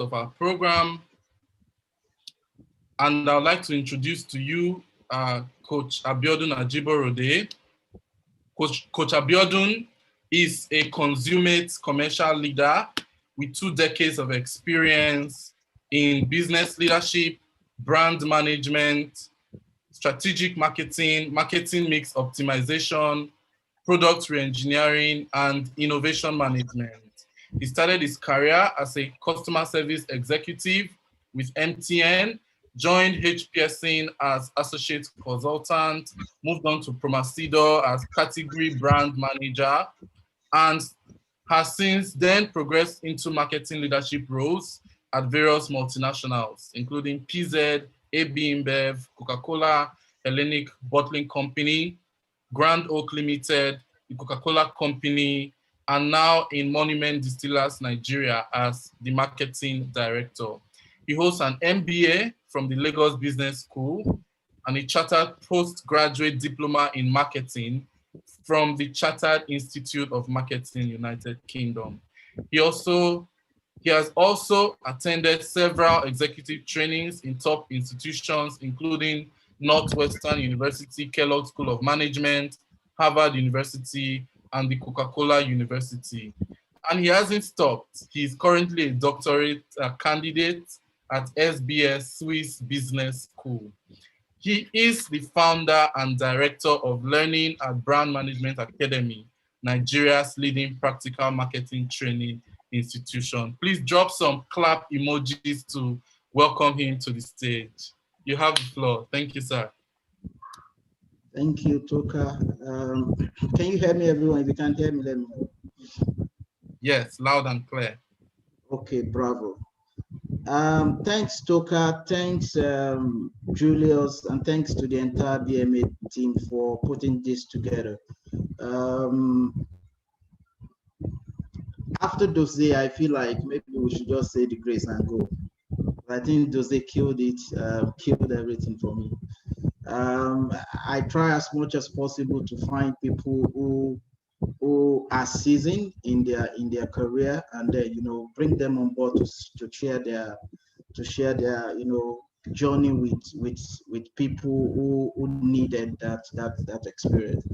of our program. And I'd like to introduce to you Coach Abiodun Ajiborode. Coach Abiodun is a consummate commercial leader with 2 decades of experience in business leadership, brand management, strategic marketing, marketing mix optimization, product reengineering, and innovation management. He started his career as a customer service executive with MTN, joined HPSN as associate consultant, moved on to Promasidor as category brand manager, and has since then progressed into marketing leadership roles at various multinationals, including PZ, AB InBev, Coca-Cola, Hellenic Bottling Company, Grand Oak Limited, the Coca-Cola Company, and now in Monument Distillers Nigeria as the marketing director. He holds an MBA from the Lagos Business School and a chartered postgraduate diploma in marketing from the Chartered Institute of Marketing, United Kingdom. He has also attended several executive trainings in top institutions, including Northwestern University, Kellogg School of Management, Harvard University, and the Coca-Cola University. And he hasn't stopped. He's currently a doctorate candidate at SBS Swiss Business School. He is the founder and director of Learning at Brand Management Academy, Nigeria's leading practical marketing training institution. Please drop some clap emojis to welcome him to the stage. You have the floor. Thank you, sir. Thank you, Toka. Can you hear me, everyone? If you can't hear me, let me know. Yes, loud and clear. Okay, bravo. Thanks, Toka. Thanks, Julius, and thanks to the entire BMA team for putting this together. After Dose, I feel like maybe we should just say the grace and go. I think Dose killed it, killed everything for me. I try as much as possible to find people who are seasoned in their career, and bring them on board to share their journey with people who needed that experience.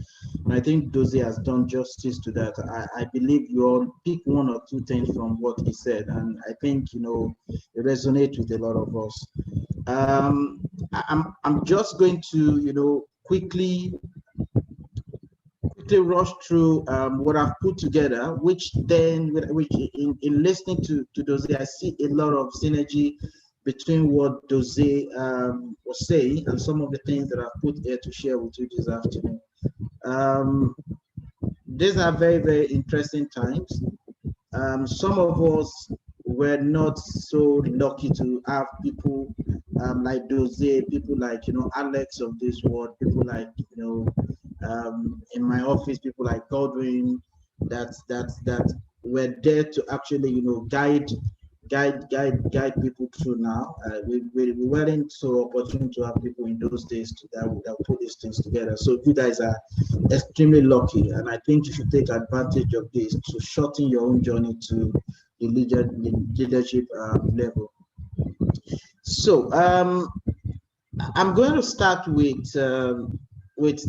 And I think Dose has done justice to that. I believe you all pick 1 or 2 things from what he said, and I think it resonates with a lot of us. I'm just going to quickly rush through what I've put together, which in listening to Dose, I see a lot of synergy between what Dose was saying and some of the things that I've put here to share with you this afternoon. These are very, very interesting times. Some of us were not so lucky to have people like Dose, people like Alex of this world, people like in my office, people like Godwin, that were there to actually guide people through now. We weren't so opportune to have people in those days that put these things together. So you guys are extremely lucky, and I think you should take advantage of this to shorten your own journey to the leadership level. So I'm going to start with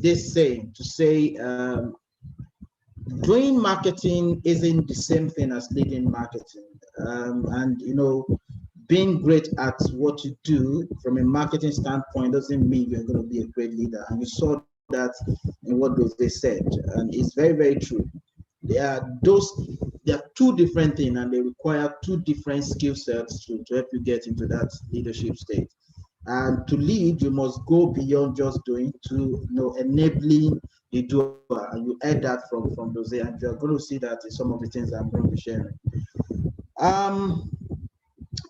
this saying to say doing marketing isn't the same thing as leading marketing. And you know, being great at what you do from a marketing standpoint doesn't mean you're going to be a great leader. And you saw that in what they said, and it's very, very true. They are two different things, and they require two different skill sets to help you get into that leadership state. And to lead, you must go beyond just doing to enabling the doer. And you add that from those, and you're going to see that in some of the things I'm going to be sharing.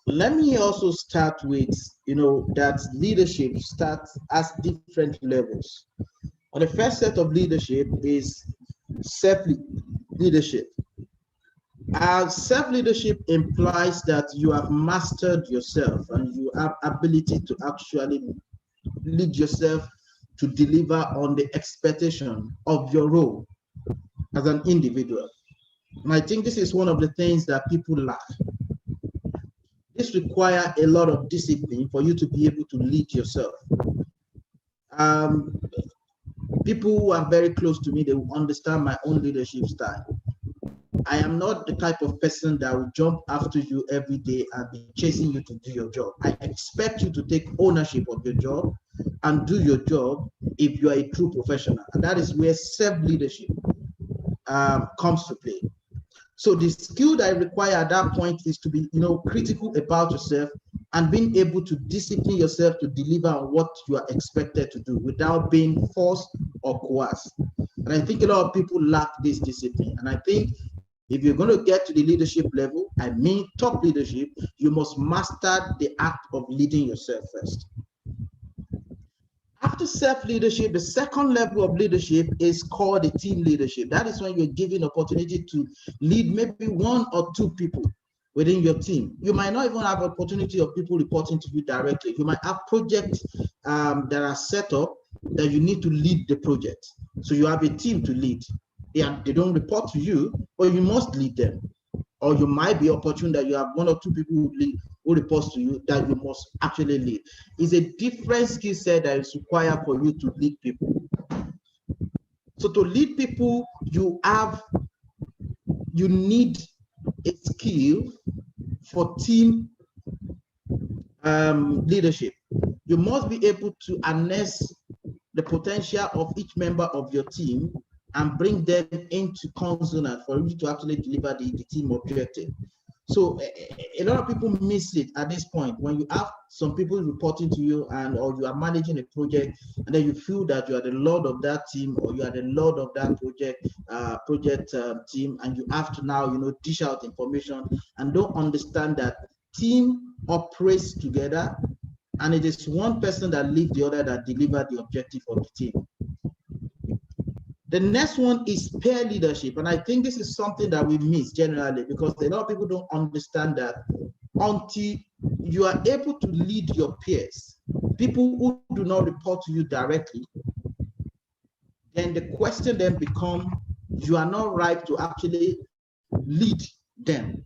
Let me also start with that leadership starts as different levels. On the first set of leadership is self-leadership. Self-leadership implies that you have mastered yourself and you have ability to actually lead yourself to deliver on the expectation of your role as an individual. And I think this is one of the things that people lack. This requires a lot of discipline for you to be able to lead yourself. People who are very close to me, they will understand my own leadership style. I am not the type of person that will jump after you every day and be chasing you to do your job. I expect you to take ownership of your job and do your job if you are a true professional. And that is where self-leadership comes to play. So the skill that I require at that point is to be, critical about yourself and being able to discipline yourself to deliver on what you are expected to do without being forced or coerced. And I think a lot of people lack this discipline. And I think if you're going to get to the leadership level, I mean top leadership, you must master the act of leading yourself first. After self-leadership, the second level of leadership is called the team leadership. That is when you're given opportunity to lead maybe one or two people within your team. You might not even have opportunity of people reporting to you directly. You might have projects that are set up that you need to lead the project. So you have a team to lead. They don't report to you, but you must lead them. Or you might be opportune that you have one or two people who reports to you that you must actually lead. It's a different skill set that is required for you to lead people. So to lead people, you need a skill for team leadership. You must be able to harness the potential of each member of your team and bring them into consonance for you to actually deliver the team objective. So a lot of people miss it at this point when you have some people reporting to you or you are managing a project and then you feel that you are the lord of that team or you are the lord of that project team, and you have to now dish out information and don't understand that team operates together and it is one person that leads the other that deliver the objective of the team. The next one is peer leadership. And I think this is something that we miss generally because a lot of people don't understand that until you are able to lead your peers, people who do not report to you directly, then the question then becomes, you are not ripe to actually lead them.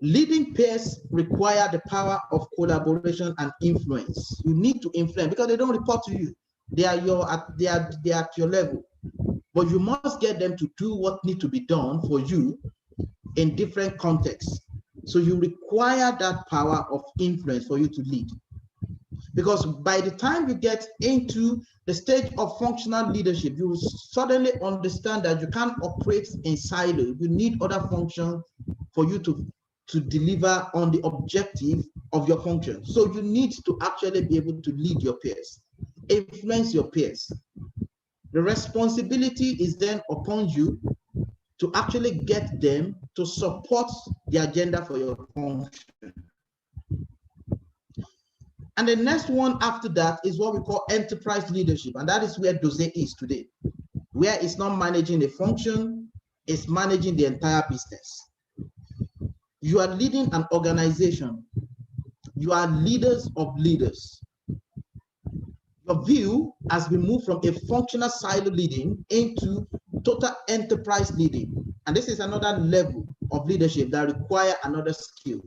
Leading peers require the power of collaboration and influence. You need to influence because they don't report to you. They are at your level, but you must get them to do what needs to be done for you in different contexts. So you require that power of influence for you to lead. Because by the time you get into the stage of functional leadership, you will suddenly understand that you can't operate in silo. You need other functions for you to deliver on the objective of your function. So you need to actually be able to lead your peers. Influence your peers. The responsibility is then upon you to actually get them to support the agenda for your function. And the next one after that is what we call enterprise leadership. And that is where Dose is today, where it's not managing a function, it's managing the entire business. You are leading an organization. You are leaders of leaders. Your view has been moved from a functional silo leading into total enterprise leading. And this is another level of leadership that requires another skill.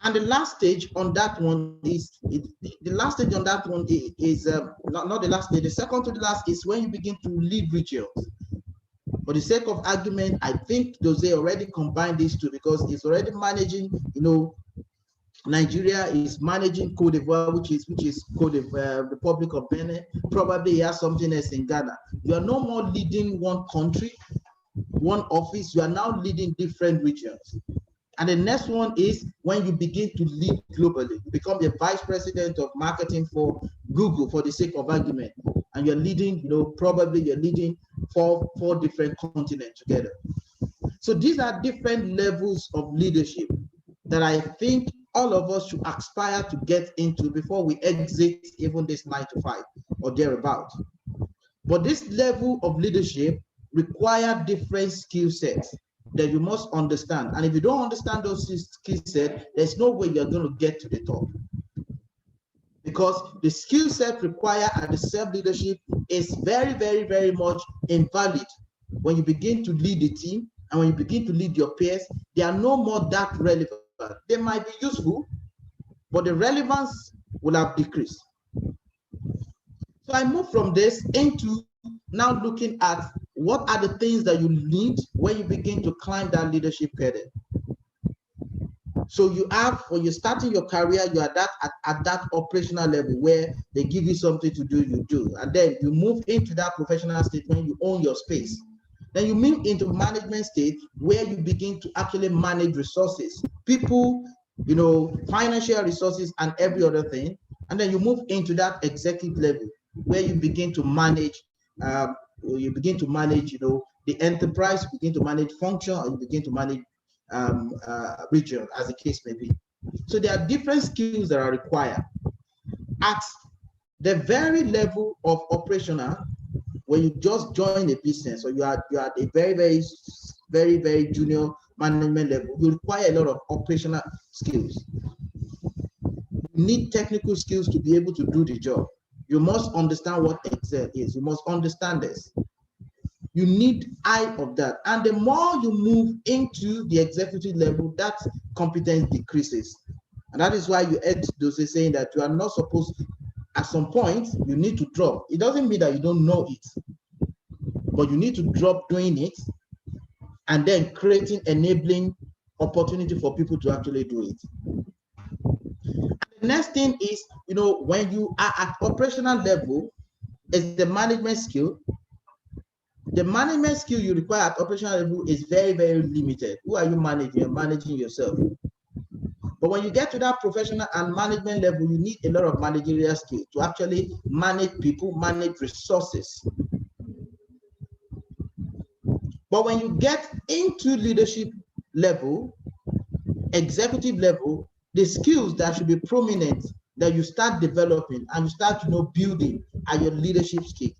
And the last stage on that one is the last stage on that one is not the last stage. The second to the last is when you begin to lead regions. For the sake of argument, I think Jose already combined these two because it's already managing. Nigeria is managing Cote d'Ivoire, which is Cote d'Ivoire, Republic of Benin. Probably he has something else in Ghana. You are no more leading one country, one office. You are now leading different regions. And the next one is when you begin to lead globally. You become the vice president of marketing for Google, for the sake of argument, and you're leading. Probably you're leading four different continents together. So these are different levels of leadership that I think all of us should aspire to get into before we exit even this 9 to 5 or thereabout. But this level of leadership require different skill sets that you must understand. And if you don't understand those skill sets, there's no way you're going to get to the top. Because the skill set required at the self-leadership is very, very, very much invalid when you begin to lead the team and when you begin to lead your peers. They are no more that relevant. They might be useful, but the relevance will have decreased. So I move from this into now looking at what are the things that you need when you begin to climb that leadership cadre. So you have, when you're starting your career, you are at that operational level where they give you something to do, you do. And then you move into that professional state when you own your space. Then you move into management state where you begin to actually manage resources, people, financial resources and every other thing. And then you move into that executive level where you begin to manage, the enterprise, you begin to manage function, or you begin to manage region, as the case may be. So there are different skills that are required. At the very level of operational, when you just join a business or you are at a very, very, very, very junior management level, you require a lot of operational skills. You need technical skills to be able to do the job. You must understand what Excel is. You must understand this. You need eye of that. And the more you move into the executive level, that competence decreases. And that is why you heard those saying that you are not supposed to, at some point, you need to drop. It doesn't mean that you don't know it, but you need to drop doing it and then creating enabling opportunity for people to actually do it. And the next thing is, when you are at operational level, is the management skill. The management skill you require at operational level is very, very limited. Who are you managing? You're managing yourself. But when you get to that professional and management level, you need a lot of managerial skills to actually manage people, manage resources. But when you get into leadership level, executive level, the skills that should be prominent that you start developing and you start building are your leadership skills.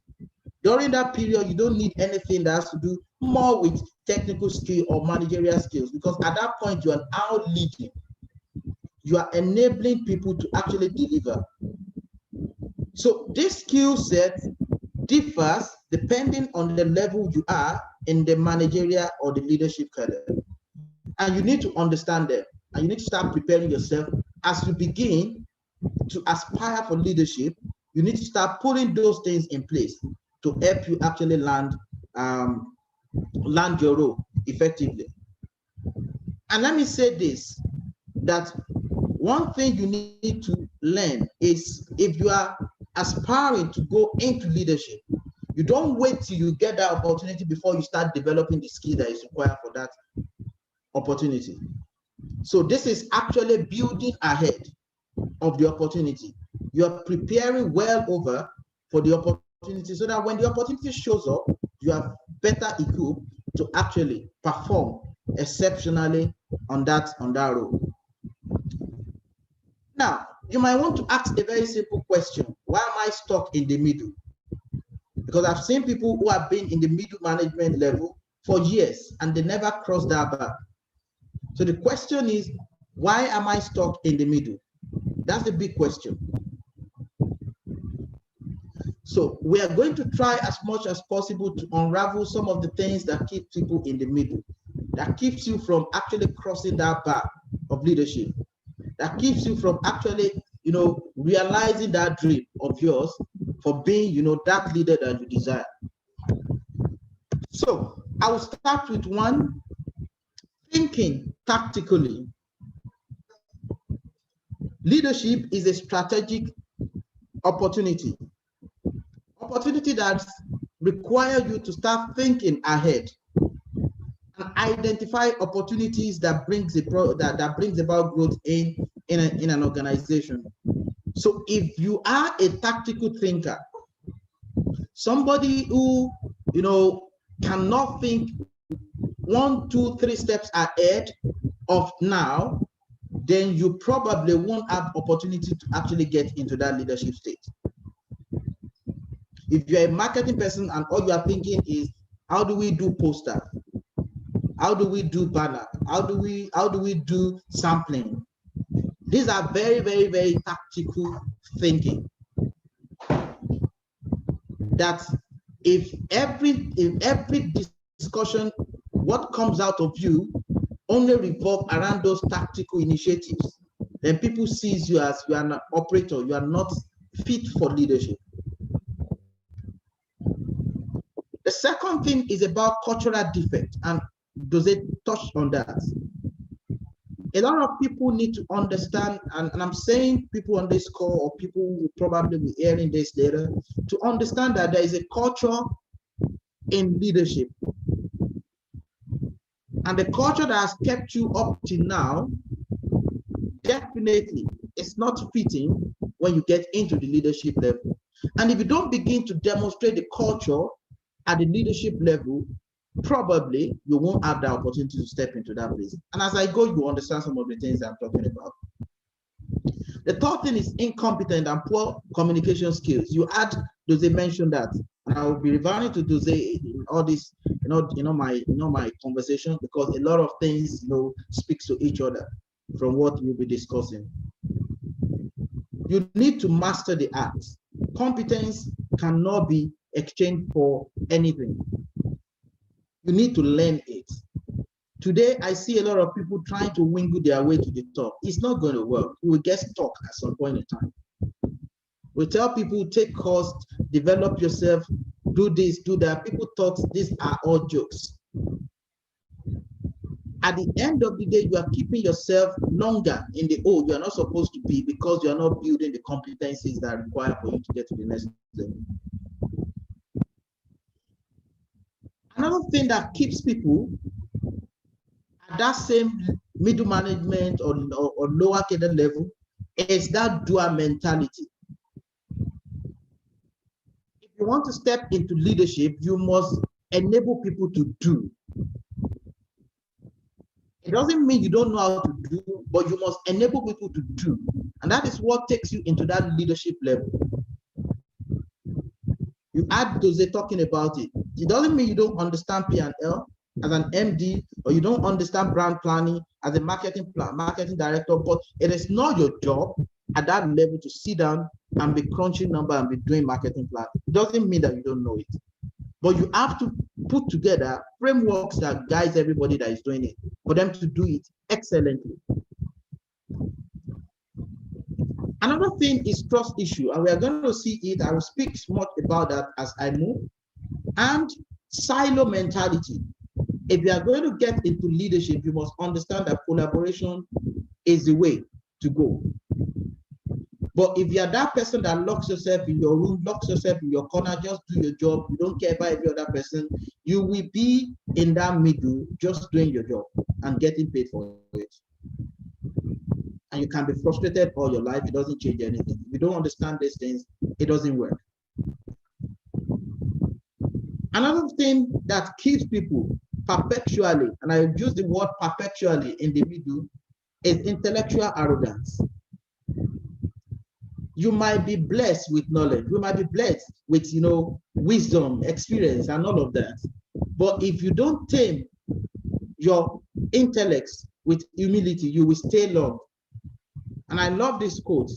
During that period, you don't need anything that has to do more with technical skill or managerial skills, because at that point you are now leading. You are enabling people to actually deliver. So this skill set differs depending on the level you are in the managerial or the leadership career. And you need to understand them. And you need to start preparing yourself as you begin to aspire for leadership. You need to start putting those things in place to help you actually land your role effectively. And let me say this, that one thing you need to learn is, if you are aspiring to go into leadership, you don't wait till you get that opportunity before you start developing the skill that is required for that opportunity. So this is actually building ahead of the opportunity. You are preparing well over for the opportunity, so that when the opportunity shows up, you are better equipped to actually perform exceptionally on that role. Now, you might want to ask a very simple question: why am I stuck in the middle? Because I've seen people who have been in the middle management level for years and they never crossed that bar. So the question is, why am I stuck in the middle? That's the big question. So we are going to try as much as possible to unravel some of the things that keep people in the middle, that keeps you from actually crossing that bar of leadership. that keeps you from actually, realizing that dream of yours for being, that leader that you desire. So I will start with one, thinking tactically. Leadership is a strategic opportunity that requires you to start thinking ahead and identify opportunities that brings about growth in an organization. So if you are a tactical thinker, somebody who cannot think 1, 2, 3 steps ahead of now, then you probably won't have opportunity to actually get into that leadership state. If you're a marketing person and all you are thinking is, how do we do poster? How do we do banner? How do we do sampling? These are very, very, very tactical thinking. That if every discussion, what comes out of you only revolve around those tactical initiatives, then people sees you as you are an operator, you are not fit for leadership. The second thing is about cultural defect, and does it touch on that? A lot of people need to understand, and I'm saying people on this call or people who will probably be hearing this later, to understand that there is a culture in leadership. And the culture that has kept you up till now, definitely it's not fitting when you get into the leadership level. And if you don't begin to demonstrate the culture at the leadership level, probably you won't have the opportunity to step into that place. And as I go, you understand some of the things I'm talking about. The third thing is incompetent and poor communication skills. You had Dose mentioned that, and I will be referring to Dose in all this, my conversation, because a lot of things, speaks to each other from what we'll be discussing. You need to master the art. Competence cannot be exchanged for anything. You need to learn it. Today, I see a lot of people trying to wingle their way to the top. It's not going to work. You will get stuck at some point in time. We tell people, take course, develop yourself, do this, do that. People thought these are all jokes. At the end of the day, you are keeping yourself longer in the hole you are not supposed to be, because you are not building the competencies that are required for you to get to the next level. Another thing that keeps people at that same middle management or lower cadre level is that dual mentality. If you want to step into leadership, you must enable people to do. It doesn't mean you don't know how to do, but you must enable people to do. And that is what takes you into that leadership level. You add Dose talking about it. It doesn't mean you don't understand P&L as an MD, or you don't understand brand planning as a marketing director, but it is not your job at that level to sit down and be crunching number and be doing marketing plan. It doesn't mean that you don't know it. But you have to put together frameworks that guides everybody that is doing it, for them to do it excellently. Another thing is trust issue, and we are going to see it. I will speak much about that as I move. And silo mentality. If you are going to get into leadership, you must understand that collaboration is the way to go. But if you are that person that locks yourself in your room, locks yourself in your corner, just do your job, you don't care about every other person, you will be in that middle, just doing your job and getting paid for it. And you can be frustrated all your life. It doesn't change anything. If you don't understand these things, it doesn't work. Another thing that keeps people perpetually, and I use the word perpetually in the middle, is intellectual arrogance. You might be blessed with knowledge. You might be blessed with, wisdom, experience, and all of that. But if you don't tame your intellect with humility, you will stay long. And I love this quote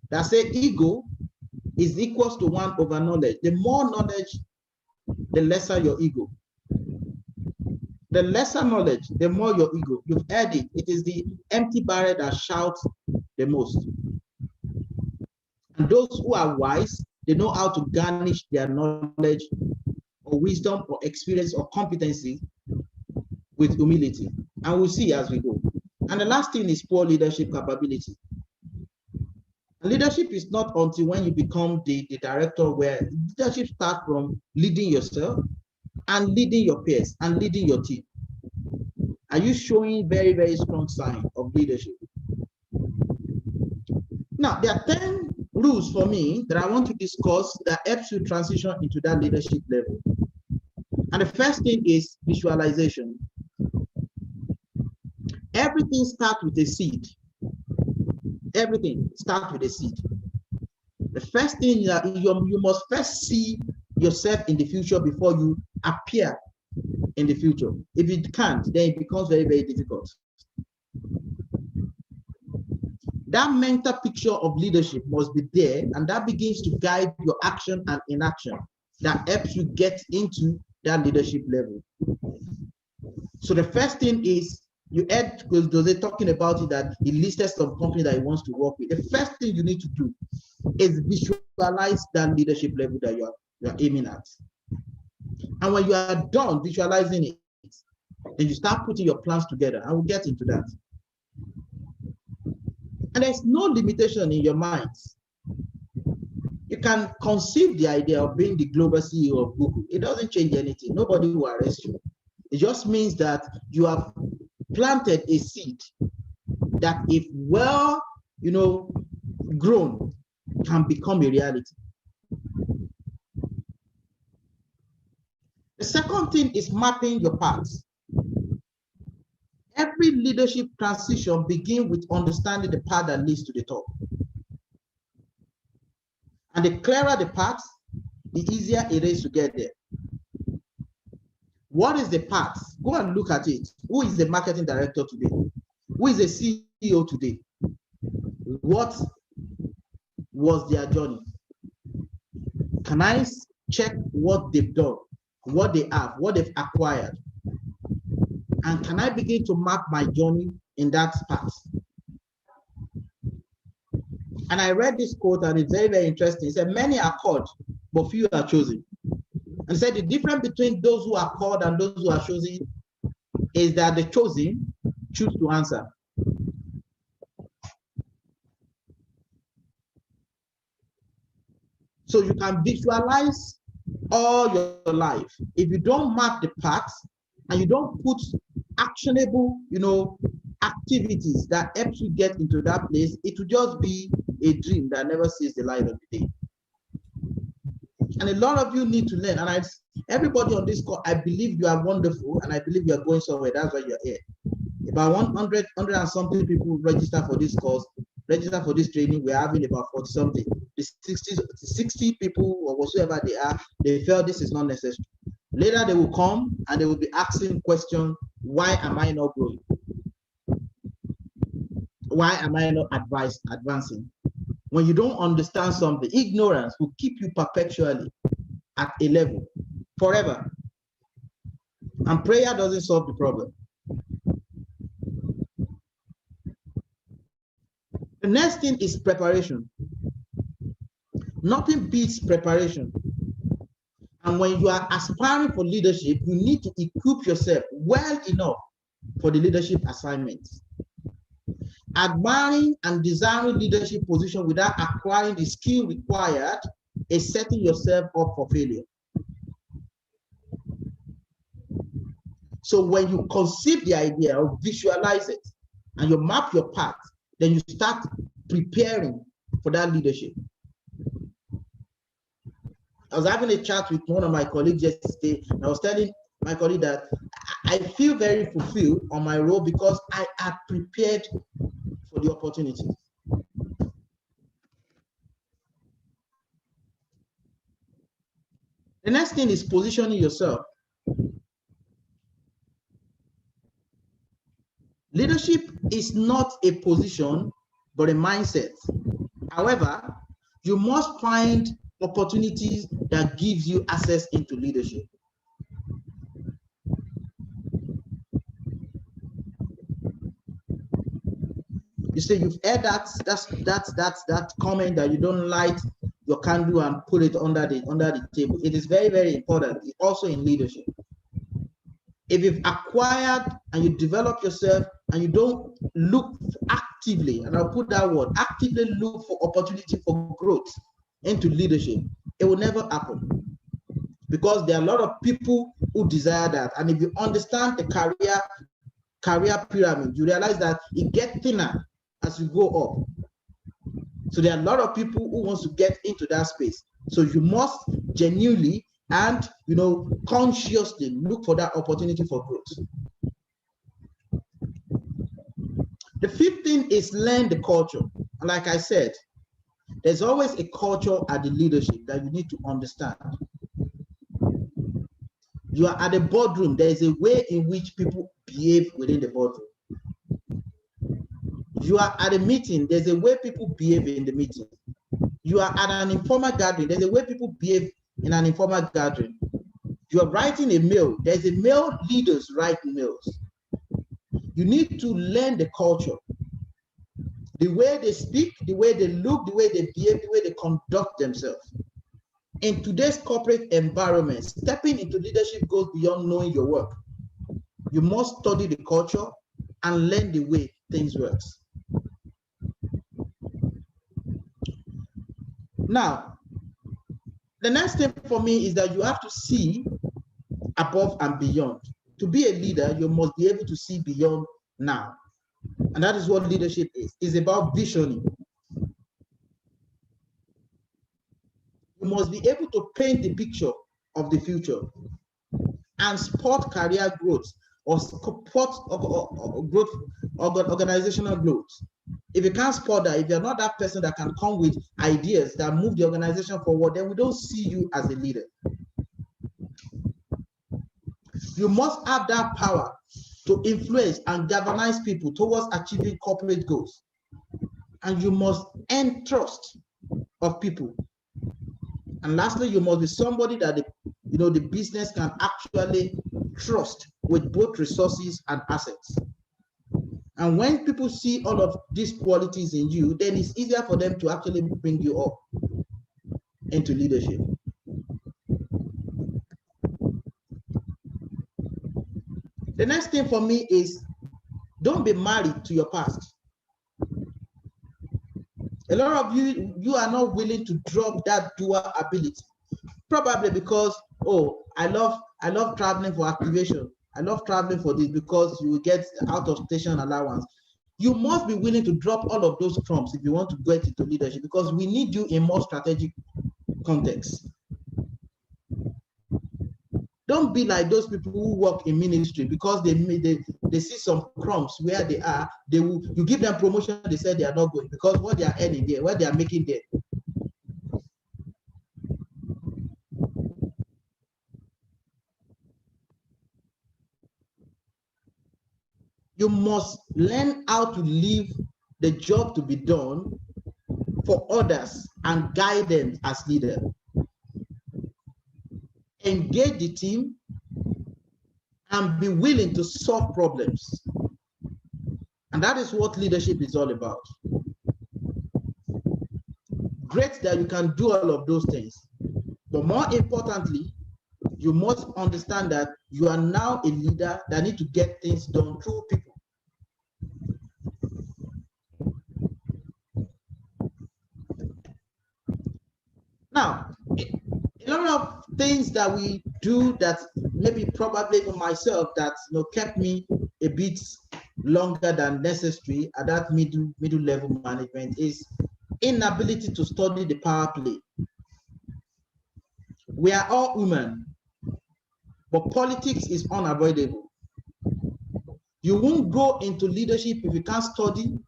that says, ego is equals to 1 over knowledge. The more knowledge, the lesser your ego. The lesser knowledge, the more your ego. You've heard it. It is the empty barrel that shouts the most. And those who are wise, they know how to garnish their knowledge or wisdom or experience or competency with humility. And we'll see as we go. And the last thing is poor leadership capability. Leadership is not until when you become the director, where leadership starts from leading yourself and leading your peers and leading your team. Are you showing very, very strong sign of leadership? Now, there are 10 rules for me that I want to discuss that helps you transition into that leadership level. And the first thing is visualization. Everything starts with a seed. Everything starts with a seed. The first thing that you must first see yourself in the future before you appear in the future. If you can't, then it becomes very, very difficult. That mental picture of leadership must be there, and that begins to guide your action and inaction. That helps you get into that leadership level. So the first thing is, you heard Jose talking about it, that he listed some company that he wants to work with. The first thing you need to do is visualize that leadership level that you're aiming at. And when you are done visualizing it, then you start putting your plans together. I will get into that. And there's no limitation in your minds. You can conceive the idea of being the global CEO of Google. It doesn't change anything. Nobody will arrest you. It just means that you have planted a seed that, if well, grown, can become a reality. The second thing is mapping your paths. Every leadership transition begins with understanding the path that leads to the top. And the clearer the path, the easier it is to get there. What is the path? Go and look at it. Who is the marketing director today? Who is the CEO today? What was their journey? Can I check what they've done, what they have, what they've acquired? And can I begin to map my journey in that path? And I read this quote, and it's very, very interesting. It said, many are called, but few are chosen. And said the difference between those who are called and those who are chosen is that the chosen choose to answer. So you can visualize all your life. If you don't map the path and you don't put actionable, activities that helps you get into that place, it will just be a dream that never sees the light of the day. And a lot of you need to learn. And everybody on this call, I believe you are wonderful, and I believe you are going somewhere. That's why you're here. About 100 and something people register for this course, register for this training. We're having about 40 something. The 60 people or whatsoever they are, they felt this is not necessary. Later they will come and they will be asking questions: why am I not growing? Why am I not advancing? When you don't understand something, ignorance will keep you perpetually at a level forever. And prayer doesn't solve the problem. The next thing is preparation. Nothing beats preparation. And when you are aspiring for leadership, you need to equip yourself well enough for the leadership assignments. Admiring and desiring leadership position without acquiring the skill required is setting yourself up for failure. So when you conceive the idea or visualize it and you map your path, then you start preparing for that leadership. I was having a chat with one of my colleagues yesterday, and I was telling my colleague that I feel very fulfilled on my role because I had prepared for the opportunity. The next thing is positioning yourself. Leadership is not a position, but a mindset. However, you must find opportunities that gives you access into leadership. You say you've heard that comment that you don't light your candle and put it under the table. It is very, very important. It's also in leadership. If you've acquired and you develop yourself and you don't look actively, and I'll put that word, actively look for opportunity for growth into leadership, it will never happen. Because there are a lot of people who desire that. And if you understand the career pyramid, you realize that it gets thinner as you go up. So there are a lot of people who wants to get into that space. So you must genuinely and consciously look for that opportunity for growth. The fifth thing is learn the culture. And like I said, there's always a culture at the leadership that you need to understand. You are at the boardroom, there is a way in which people behave within the boardroom. You are at a meeting, there's a way people behave in the meeting. You are at an informal gathering, there's a way people behave in an informal gathering. You are writing a mail, there's a mail leaders write mails. You need to learn the culture. The way they speak, the way they look, the way they behave, the way they conduct themselves. In today's corporate environment, stepping into leadership goes beyond knowing your work. You must study the culture and learn the way things work. Now, the next thing for me is that you have to see above and beyond. To be a leader, you must be able to see beyond now. And that is what leadership is. It's about visioning. You must be able to paint the picture of the future and support career growth or support growth, organizational growth. If you can't support that, if you're not that person that can come with ideas that move the organization forward, then we don't see you as a leader. You must have that power to influence and galvanize people towards achieving corporate goals. And you must earn trust of people. And lastly, you must be somebody that the business can actually trust with both resources and assets. And when people see all of these qualities in you, then it's easier for them to actually bring you up into leadership. The next thing for me is don't be married to your past. A lot of you are not willing to drop that dual ability, probably because, oh, I love traveling for activation. I love traveling for this because you will get out of station allowance. You must be willing to drop all of those crumbs if you want to get into leadership, because we need you in more strategic context. Don't be like those people who work in ministry because they see some crumbs where they are. You give them promotion, they say they are not going because what they are earning there, what they are making there. You must learn how to leave the job to be done for others and guide them as leader. Engage the team and be willing to solve problems. And that is what leadership is all about. Great that you can do all of those things. But more importantly, you must understand that you are now a leader that needs to get things done through people. Now, a lot of things that we do that maybe probably for myself that kept me a bit longer than necessary at that middle level management is inability to study the power play. We are all human, but politics is unavoidable. You won't go into leadership if you can't study,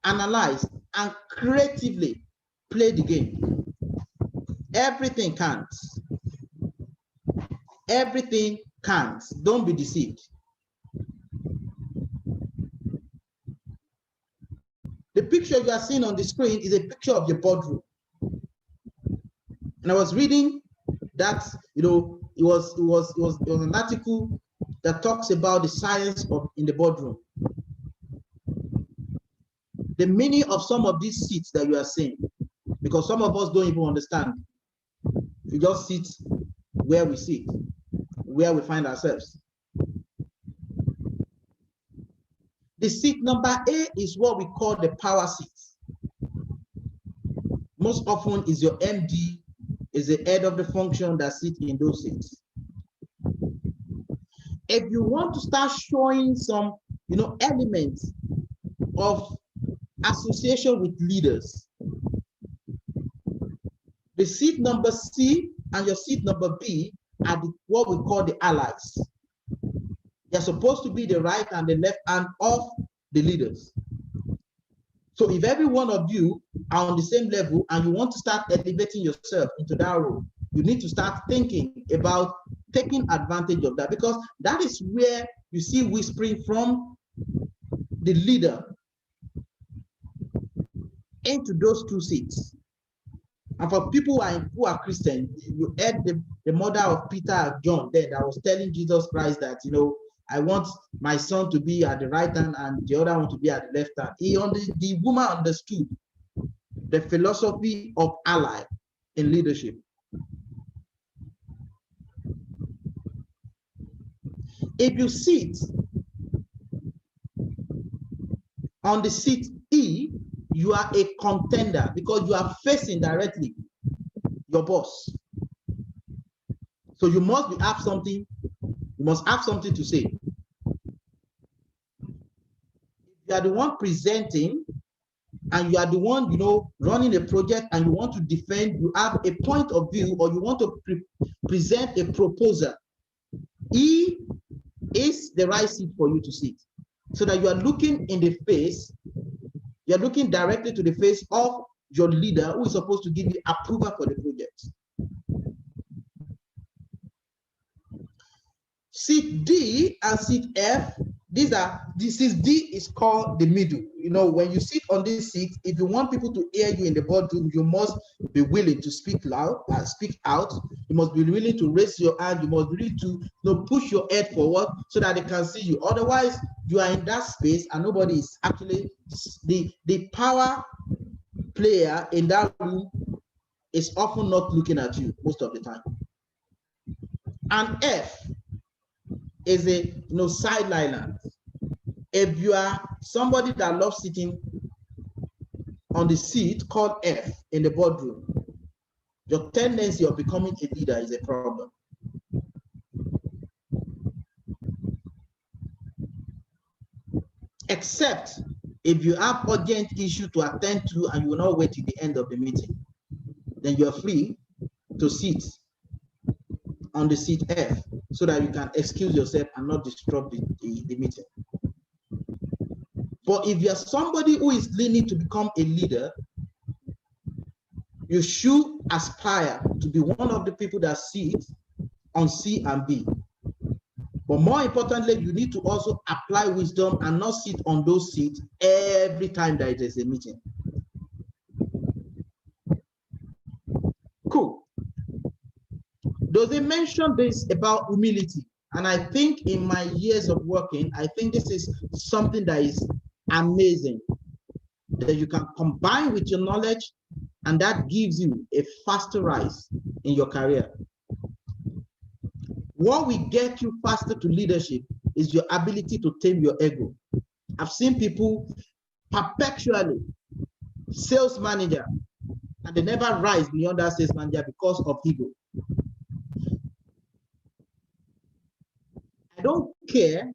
analyze, and creatively play the game. Everything counts. Everything counts. Don't be deceived. The picture you are seeing on the screen is a picture of your boardroom. And I was reading that, it was an article that talks about the science in the boardroom. the meaning of some of these seats that you are seeing, because some of us don't even understand. We just sit where we sit, where we find ourselves. The seat number A is what we call the power seat. Most often is your MD, is the head of the function that sits in those seats. If you want to start showing some, elements of association with leaders, the seat number C and your seat number B are what we call the allies. They're supposed to be the right and the left hand of the leaders. So if every one of you are on the same level and you want to start elevating yourself into that role, you need to start thinking about taking advantage of that, because that is where you see whispering from the leader into those two seats. And for people who are Christian, you heard the mother of Peter and John there that was telling Jesus Christ that, I want my son to be at the right hand and the other one to be at the left hand. The woman understood the philosophy of ally in leadership. If you sit on the seat E, you are a contender because you are facing directly your boss. So you must have something to say. If you are the one presenting and you are the one, running a project and you want to defend, you have a point of view or you want to present a proposal, E is the right seat for you to sit, so that you are looking in the face, you're looking directly to the face of your leader who is supposed to give you approval for the project. Seat D and seat F, this is D is called the middle. When you sit on this seat, if you want people to hear you in the boardroom, you must be willing to speak loud and speak out. You must be willing to raise your hand. You must be willing to push your head forward so that they can see you. Otherwise, you are in that space and nobody is actually, the power player in that room is often not looking at you most of the time. And F is a sideline. If you are somebody that loves sitting on the seat called F in the boardroom, your tendency of becoming a leader is a problem. Except if you have urgent issue to attend to and you will not wait till the end of the meeting, then you are free to sit on the seat F so that you can excuse yourself and not disrupt the meeting. But if you're somebody who is leaning to become a leader, you should aspire to be one of the people that sit on C and B. But more importantly, you need to also apply wisdom and not sit on those seats every time that there is a meeting. Cool. Does it mention this about humility? And I think in my years of working, I think this is something that is amazing, that you can combine with your knowledge, and that gives you a faster rise in your career. What will get you faster to leadership is your ability to tame your ego. I've seen people perpetually sales manager, and they never rise beyond that sales manager because of ego. I don't care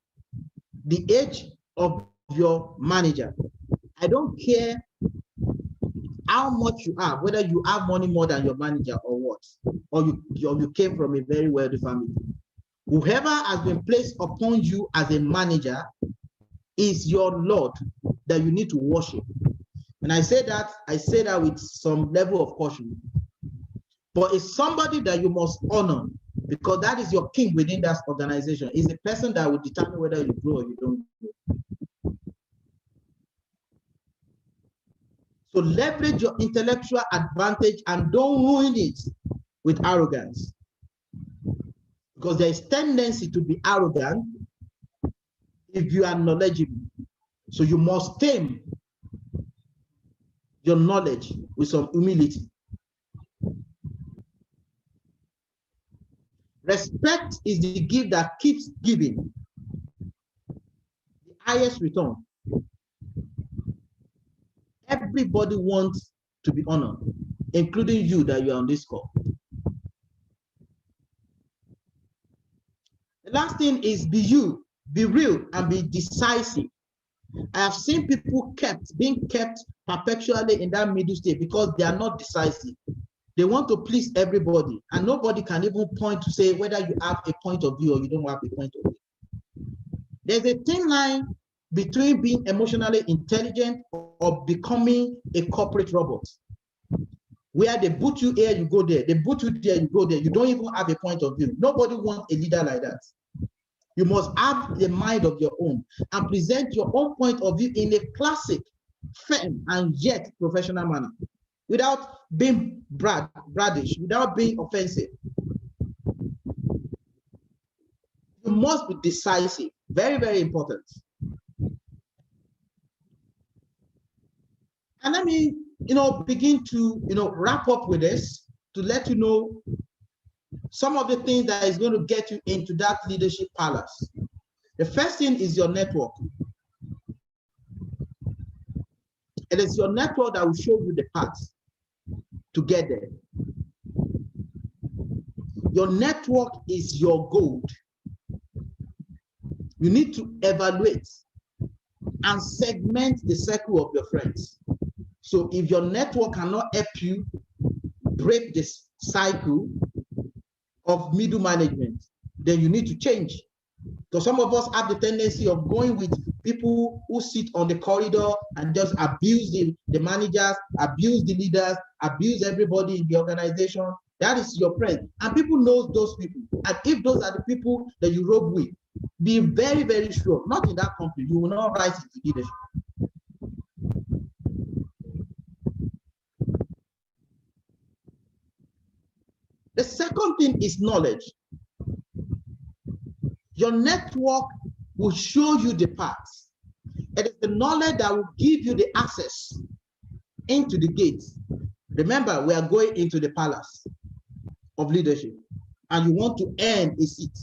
the age of your manager. I don't care how much you have, whether you have money more than your manager or what, or you came from a very wealthy family. Whoever has been placed upon you as a manager is your Lord that you need to worship. And I say that with some level of caution. But it's somebody that you must honor, because that is your king within that organization. It's a person that will determine whether you grow or you don't grow. So leverage your intellectual advantage and don't ruin it with arrogance. Because there is tendency to be arrogant if you are knowledgeable. So you must tame your knowledge with some humility. Respect is the gift that keeps giving the highest return. Everybody wants to be honored, including you that you are on this call. The last thing is be you, be real, and be decisive. I have seen people being kept perpetually in that middle state because they are not decisive. They want to please everybody, and nobody can even point to say whether you have a point of view or you don't have a point of view. There's a thin line between being emotionally intelligent or becoming a corporate robot, where they put you here, you go there. They put you there, you go there. You don't even have a point of view. Nobody wants a leader like that. You must have the mind of your own and present your own point of view in a classic, firm, and yet professional manner, without being bradish, without being offensive. You must be decisive. Very, very important. And let me, begin to, wrap up with this to let you know some of the things that is going to get you into that leadership palace. The first thing is your network. It is your network that will show you the path to get there. Your network is your gold. You need to evaluate and segment the circle of your friends. So if your network cannot help you break this cycle of middle management, then you need to change. So some of us have the tendency of going with people who sit on the corridor and just abuse the managers, abuse the leaders, abuse everybody in the organization. That is your friend. And people know those people. And if those are the people that you roll with, be very, very sure, not in that company, you will not rise into leadership. The second thing is knowledge. Your network will show you the path. It is the knowledge that will give you the access into the gates. Remember, we are going into the palace of leadership, and you want to earn a seat.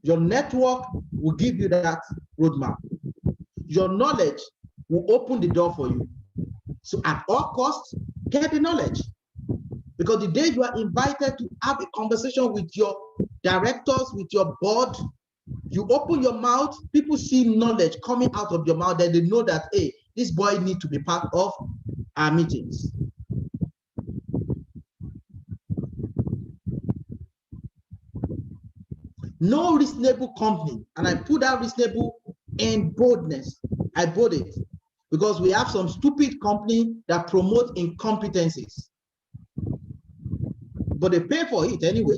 Your network will give you that roadmap. Your knowledge will open the door for you. So at all costs, get the knowledge. Because the day you are invited to have a conversation with your directors, with your board, you open your mouth, people see knowledge coming out of your mouth, then they know that, hey, this boy needs to be part of our meetings. No reasonable company, and I put that reasonable in boldness. I bold it because we have some stupid company that promote incompetencies, but they pay for it anyway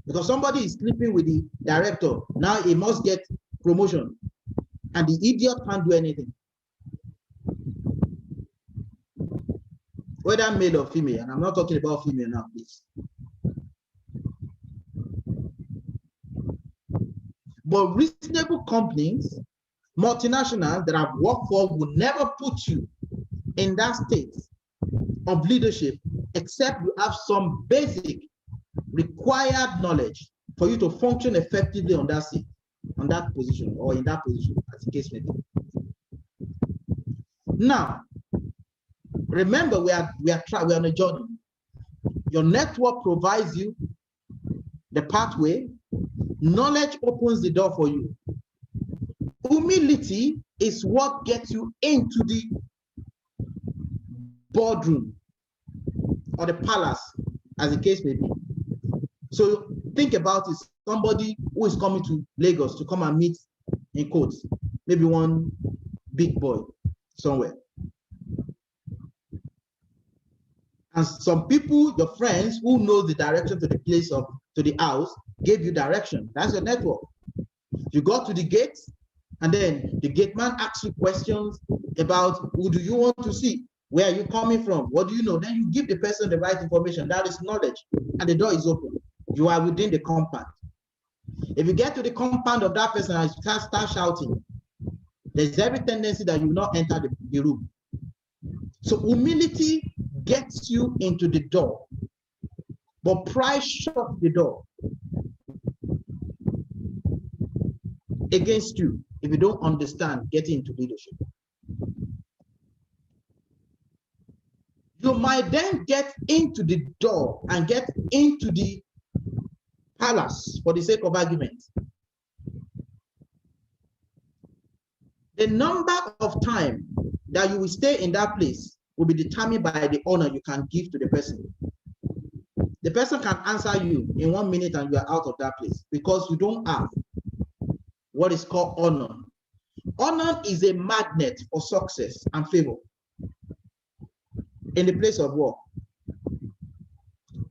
because somebody is sleeping with the director. Now he must get promotion, and the idiot can't do anything, whether male or female. And I'm not talking about female now, please. But reasonable companies, multinationals that I've worked for, will never put you in that state of leadership except you have some basic required knowledge for you to function effectively on that seat, on that position, or in that position, as the case may be. Now, remember, we are on a journey. Your network provides you the pathway. Knowledge opens the door for you. Humility is what gets you into the boardroom or the palace, as the case may be. So think about it. Somebody who is coming to Lagos to come and meet, in quotes, maybe one big boy somewhere. And some people, your friends who know the direction to the place of, to the house, gave you direction. That's your network. You got to the gate, and then the gate man asks you questions about who do you want to see? Where are you coming from? What do you know? Then you give the person the right information. That is knowledge. And the door is open. You are within the compound. If you get to the compound of that person and start shouting, there's every tendency that you will not enter the room. So humility gets you into the door, but pride shuts the door against you if you don't understand getting into leadership. You might then get into the door and get into the palace for the sake of argument. The number of time that you will stay in that place will be determined by the honor you can give to the person. The person can answer you in 1 minute and you are out of that place because you don't have what is called honor. Honor is a magnet for success and favor in the place of work.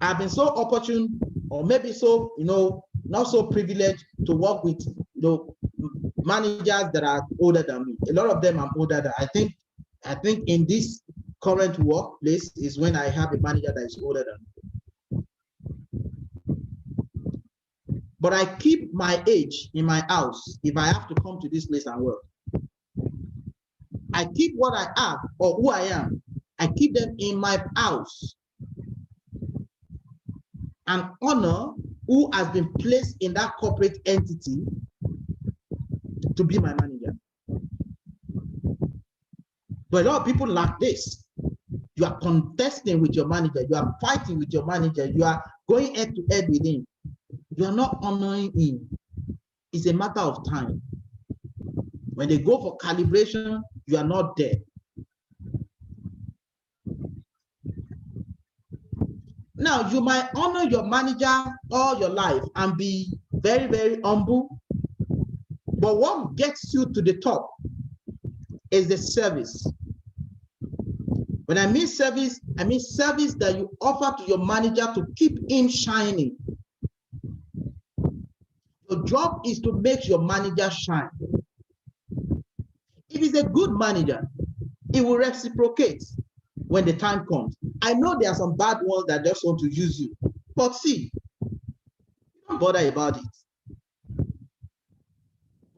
I've been so opportune, or maybe so, not so privileged to work with, managers that are older than me. A lot of them I'm older than. I think in this current workplace is when I have a manager that is older than me. But I keep my age in my house if I have to come to this place and work. I keep what I have or who I am. I keep them in my house and honor who has been placed in that corporate entity to be my manager. But a lot of people lack this. You are contesting with your manager. You are fighting with your manager. You are going head to head with him. You are not honoring him. It's a matter of time. When they go for calibration, you are not there. Now, you might honor your manager all your life and be very, very humble. But what gets you to the top is the service. When I mean service that you offer to your manager to keep him shining. Your job is to make your manager shine. If he's a good manager, he will reciprocate when the time comes. I know there are some bad ones that just want to use you, but see, don't bother about it.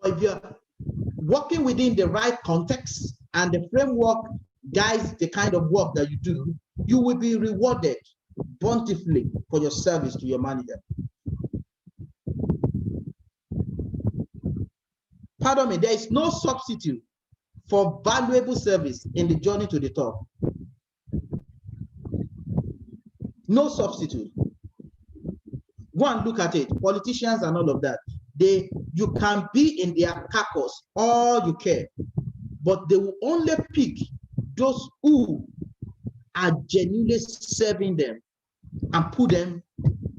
But if you're working within the right context and the framework guides the kind of work that you do, you will be rewarded bountifully for your service to your manager. Pardon me, there is no substitute for valuable service in the journey to the top. No substitute. Go and look at it. Politicians and all of that. You can be in their caucus all you care, but they will only pick those who are genuinely serving them and put them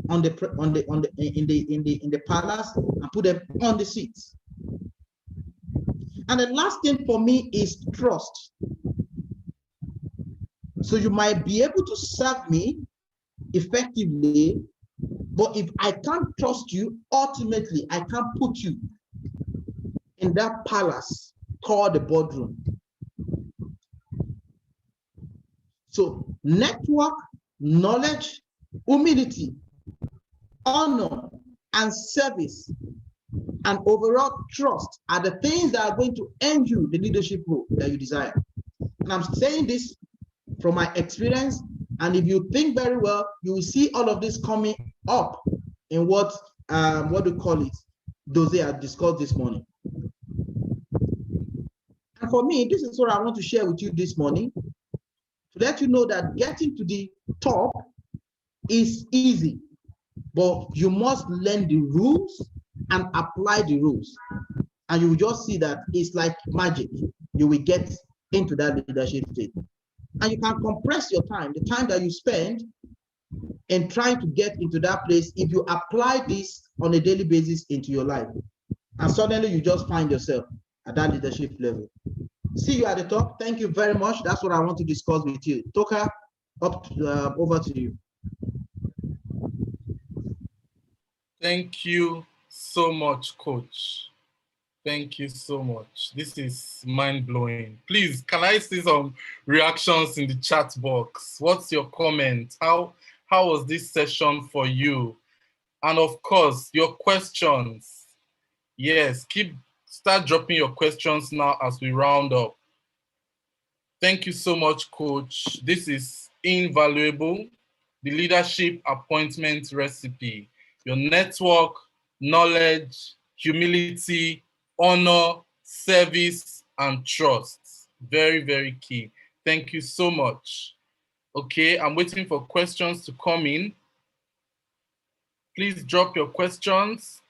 in the palace and put them on the seats. And the last thing for me is trust. So you might be able to serve me effectively, but if I can't trust you, ultimately I can't put you in that palace called the boardroom. So network, knowledge, humility, honor, and service, and overall trust are the things that are going to earn you the leadership role that you desire. And I'm saying this from my experience, and if you think very well, you will see all of this coming up in what do you call it, Dose had discussed this morning. And for me, this is what I want to share with you this morning, to let you know that getting to the top is easy, but you must learn the rules and apply the rules. And you will just see that it's like magic. You will get into that leadership state. And you can compress your time, the time that you spend in trying to get into that place, if you apply this on a daily basis into your life. And suddenly you just find yourself at that leadership level. See you at the top. Thank you very much. That's what I want to discuss with you. Toka, over to you. Thank you so much, Coach. Thank you so much. This is mind-blowing. Please, can I see some reactions in the chat box? What's your comment? How was this session for you? And of course, your questions. Yes, start dropping your questions now as we round up. Thank you so much, Coach. This is invaluable. The leadership appointment recipe. Your network, knowledge, humility, honor, service, and trust. Very, very key. Thank you so much. Okay, I'm waiting for questions to come in. Please drop your questions.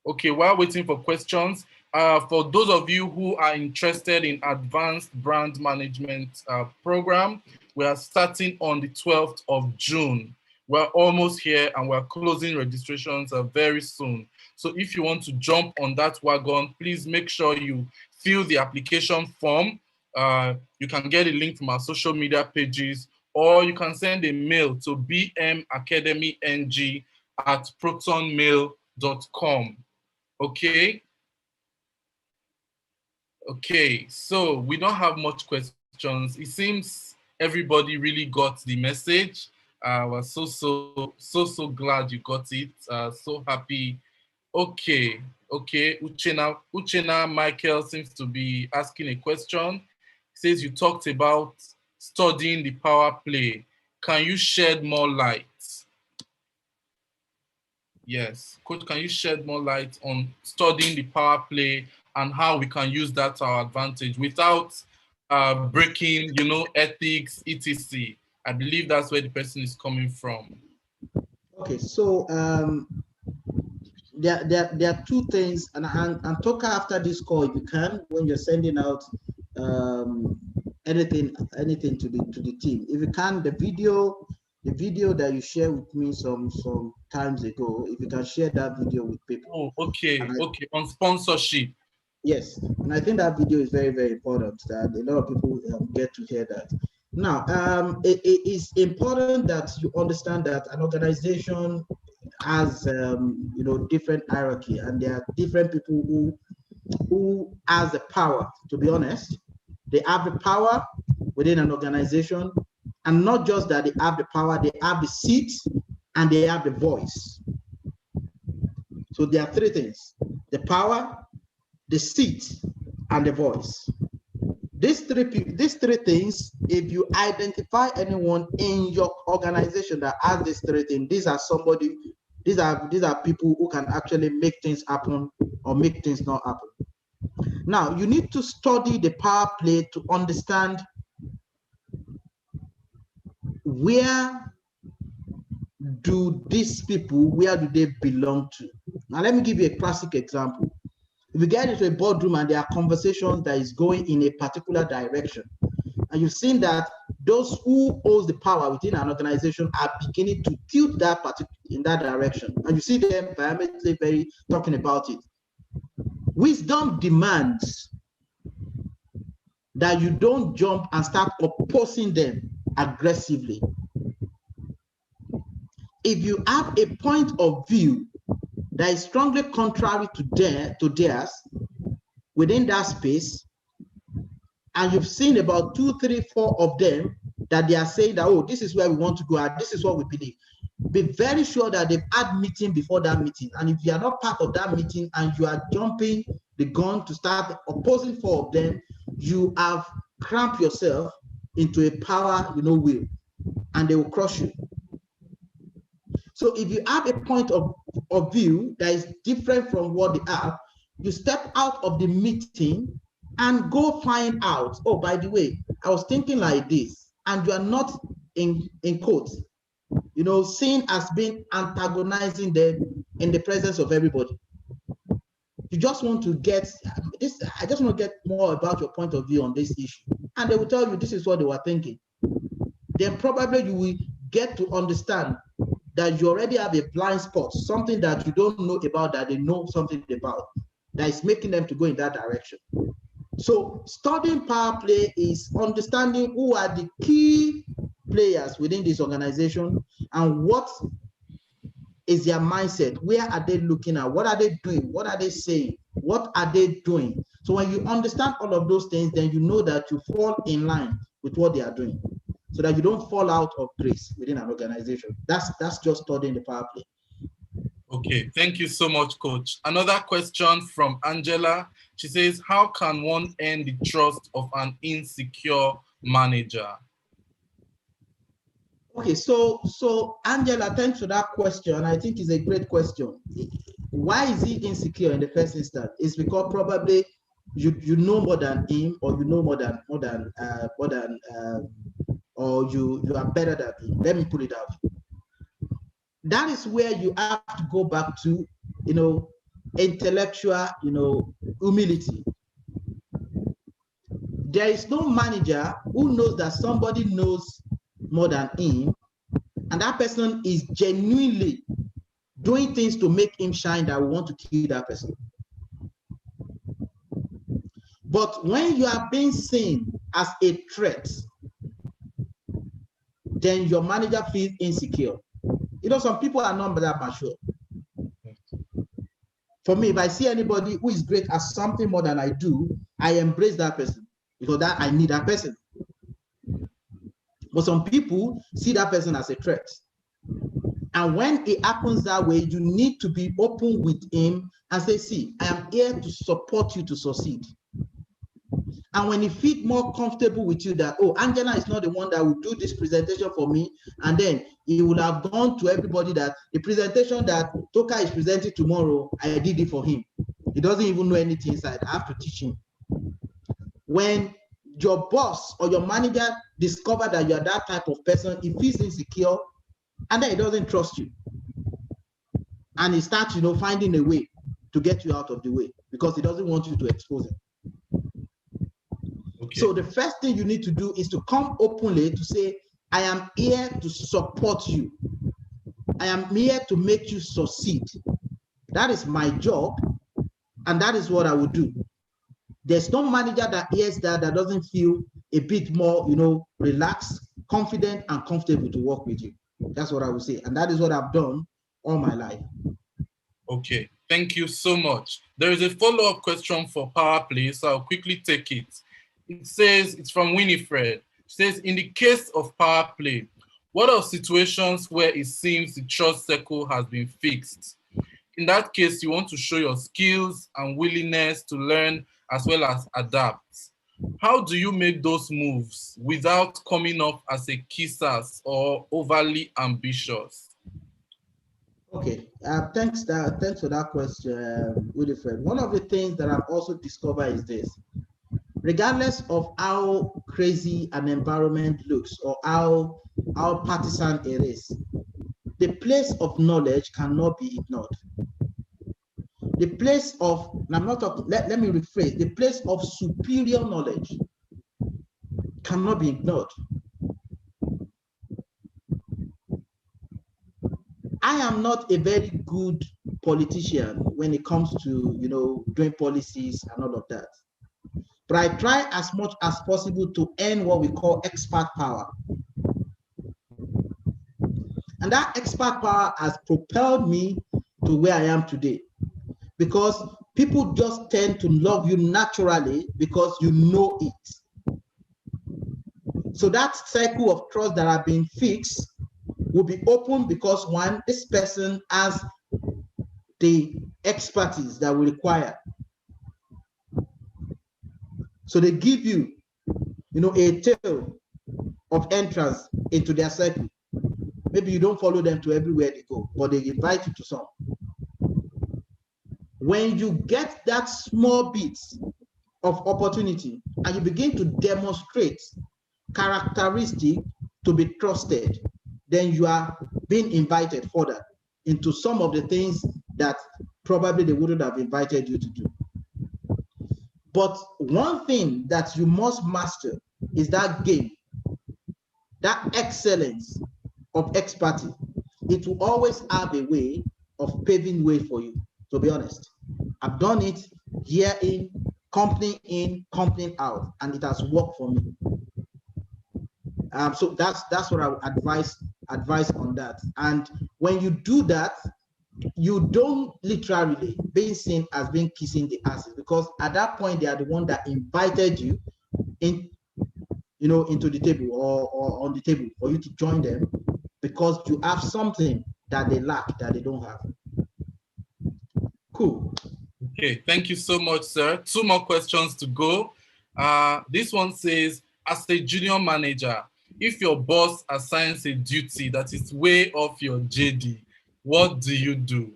Okay, while waiting for questions, for those of you who are interested in advanced brand management program, we are starting on the 12th of June. We're almost here and we're closing registrations very soon. So if you want to jump on that wagon, please make sure you fill the application form. You can get a link from our social media pages, or you can send a mail to bmacademyng@protonmail.com. Okay. Okay, so we don't have much questions. It seems everybody really got the message. We're so glad you got it. So happy. Okay. Uchena Michael seems to be asking a question. He says you talked about studying the power play. Can you shed more light? Yes, Coach, can you shed more light on studying the power play and how we can use that to our advantage without breaking, ethics, etc. I believe that's where the person is coming from. Okay, so there are two things, and talk after this call if you can, when you're sending out anything to the team. If you can, the video that you shared with me some times ago, if you can share that video with people. Oh, okay, on sponsorship. Yes, and I think that video is very, very important that a lot of people get to hear that. Now, it is important that you understand that an organization has, different hierarchy, and there are different people who has the power. To be honest, they have the power within an organization, and not just that they have the power, they have the seat and they have the voice. So there are three things: the power, the seat, and the voice. These three things, if you identify anyone in your organization that has these three things, these are people who can actually make things happen or make things not happen. Now, you need to study the power play to understand where do they belong to. Now, let me give you a classic example. If you get into a boardroom and there are conversations that is going in a particular direction, and you've seen that those who hold the power within an organization are beginning to tilt in that direction, and you see them vehemently very talking about it. Wisdom demands that you don't jump and start opposing them aggressively. If you have a point of view that is strongly contrary to theirs within that space, and you've seen about 2, 3, 4 of them that they are saying that, oh, this is where we want to go, and this is what we believe, be very sure that they've had meeting before that meeting. And if you are not part of that meeting and you are jumping the gun to start opposing 4 of them, you have cramped yourself into a power wheel, and they will crush you. So if you have a point of view that is different from what they have, you step out of the meeting and go find out, oh, by the way, I was thinking like this, and you are not in quotes, seen as being antagonizing them in the presence of everybody. You just want to get this, I just want to get more about your point of view on this issue. And they will tell you this is what they were thinking. Then probably you will get to understand that you already have a blind spot, something that you don't know about that they know something about, that is making them to go in that direction. So studying power play is understanding who are the key players within this organization and what is their mindset. Where are they looking at? What are they doing? What are they saying? What are they doing? So when you understand all of those things, then you know that you fall in line with what they are doing, so that you don't fall out of grace within an organization. That's just studying the power play. Okay, thank you so much, Coach. Another question from Angela. She says, how can one earn the trust of an insecure manager? Okay, so Angela, thanks for that question. I think it's a great question. Why is he insecure in the first instance? It's because probably you know more than him, or you know more than or you are better than him. Let me put it out. That is where you have to go back to, intellectual, humility. There is no manager who knows that somebody knows more than him, and that person is genuinely doing things to make him shine, that we want to kill that person. But when you are being seen as a threat, then your manager feels insecure. Some people are not that mature. For me, if I see anybody who is great at something more than I do, I embrace that person, because that I need that person. But some people see that person as a threat. And when it happens that way, you need to be open with him and say, see, I am here to support you to succeed. And when he feels more comfortable with you that, oh, Angela is not the one that will do this presentation for me, and then he will have gone to everybody that the presentation that Toka is presenting tomorrow, I did it for him. He doesn't even know anything inside. I have to teach him. When your boss or your manager discover that you are that type of person, he feels insecure, and then he doesn't trust you. And he starts, finding a way to get you out of the way, because he doesn't want you to expose him. Okay. So the first thing you need to do is to come openly to say, I am here to support you. I am here to make you succeed. That is my job, and that is what I will do. There's no manager that hears that doesn't feel a bit more, relaxed, confident, and comfortable to work with you. That's what I would say. And that is what I've done all my life. Okay, thank you so much. There is a follow-up question for Power Play, so I'll quickly take it. It says, it's from Winifred. It says, in the case of Power Play, what are situations where it seems the trust circle has been fixed? In that case, you want to show your skills and willingness to learn as well as adapt. How do you make those moves without coming off as a kisser or overly ambitious? Okay, thanks for that question, Wilfred. One of the things that I've also discovered is this: regardless of how crazy an environment looks or how partisan it is, the place of knowledge cannot be ignored. The place of, I'm not talking, let me rephrase, the place of superior knowledge cannot be ignored. I am not a very good politician when it comes to, doing policies and all of that. But I try as much as possible to earn what we call expert power. And that expert power has propelled me to where I am today, because people just tend to love you naturally because you know it. So that cycle of trust that have been fixed will be open because, one, this person has the expertise that we require. So they give you, a tail of entrance into their circle. Maybe you don't follow them to everywhere they go, but they invite you to some. When you get that small bit of opportunity and you begin to demonstrate characteristic to be trusted, then you are being invited further into some of the things that probably they wouldn't have invited you to do. But one thing that you must master is that game, that excellence of expertise. It will always have a way of paving way for you, to be honest. I've done it year in, company out, and it has worked for me. So that's what I would advise on that. And when you do that, you don't literally being seen as being kissing the asses, because at that point they are the one that invited you in, into the table or on the table for you to join them, because you have something that they lack, that they don't have. Cool. Okay, thank you so much, sir. 2 more questions to go. This one says, as a junior manager, if your boss assigns a duty that is way off your JD, what do you do?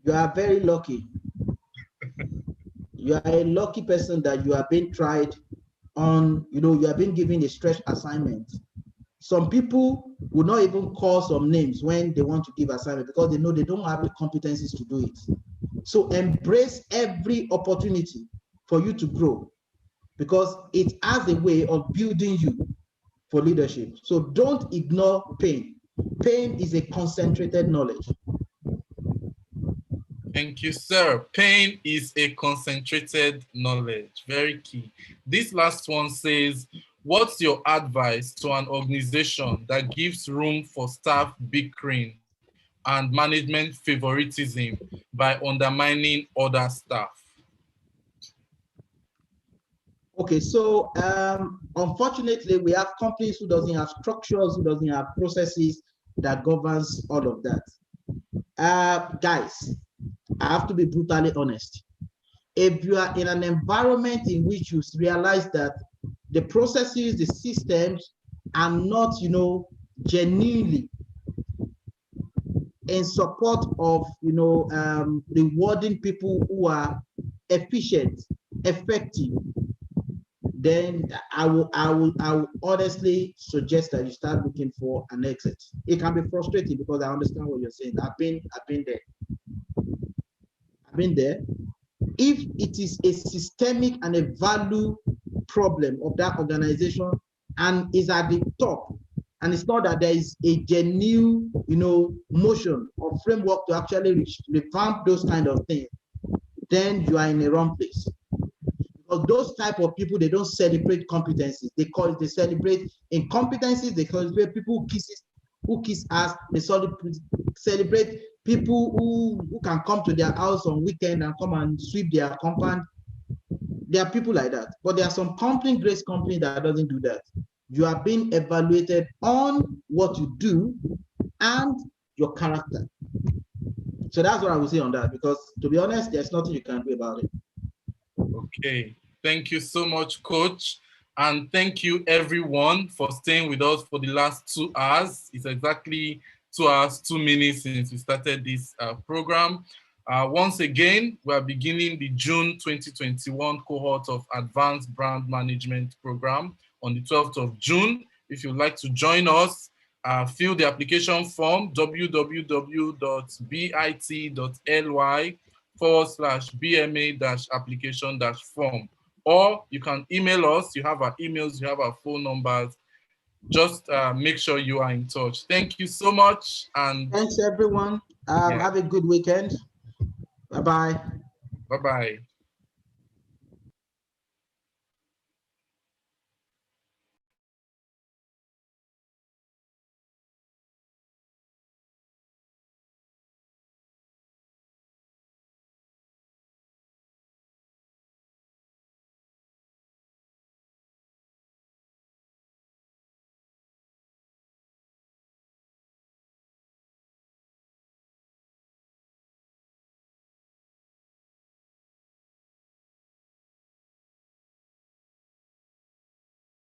You are very lucky. You are a lucky person that you are being tried on, you are being given a stretch assignment. Some people will not even call some names when they want to give assignment because they know they don't have the competencies to do it. So embrace every opportunity for you to grow because it has a way of building you for leadership. So don't ignore pain. Pain is a concentrated knowledge. Thank you, sir. Pain is a concentrated knowledge. Very key. This last one says, what's your advice to an organization that gives room for staff bickering and management favoritism by undermining other staff? Okay, so unfortunately, we have companies who doesn't have structures, who doesn't have processes that governs all of that. Guys, I have to be brutally honest. If you are in an environment in which you realize that the processes, the systems are not, genuinely in support of, rewarding people who are efficient, effective, then I will honestly suggest that you start looking for an exit. It can be frustrating because I understand what you're saying. I've been there. I've been there. If it is a systemic and a value problem of that organization and is at the top, and it's not that there is a genuine, motion or framework to actually revamp those kind of things, then you are in the wrong place. Because those type of people, they don't celebrate competencies. They celebrate incompetencies. They celebrate people who kiss ass. They celebrate people who can come to their house on weekend and come and sweep their compound. There are people like that. But there are some grace company that doesn't do that. You are being evaluated on what you do and your character. So that's what I would say on that, because to be honest, there's nothing you can do about it. Okay, thank you so much, Coach. And thank you everyone for staying with us for the last 2 hours. It's exactly 2 hours, 2 minutes since we started this program. Once again, we are beginning the June 2021 cohort of Advanced Brand Management Program on the 12th of June. If you'd like to join us, fill the application form, www.bit.ly/BMA-application-form. Or you can email us. You have our emails, you have our phone numbers. Just make sure you are in touch. Thank you so much. And thanks, everyone. Have a good weekend. Bye-bye. Bye-bye.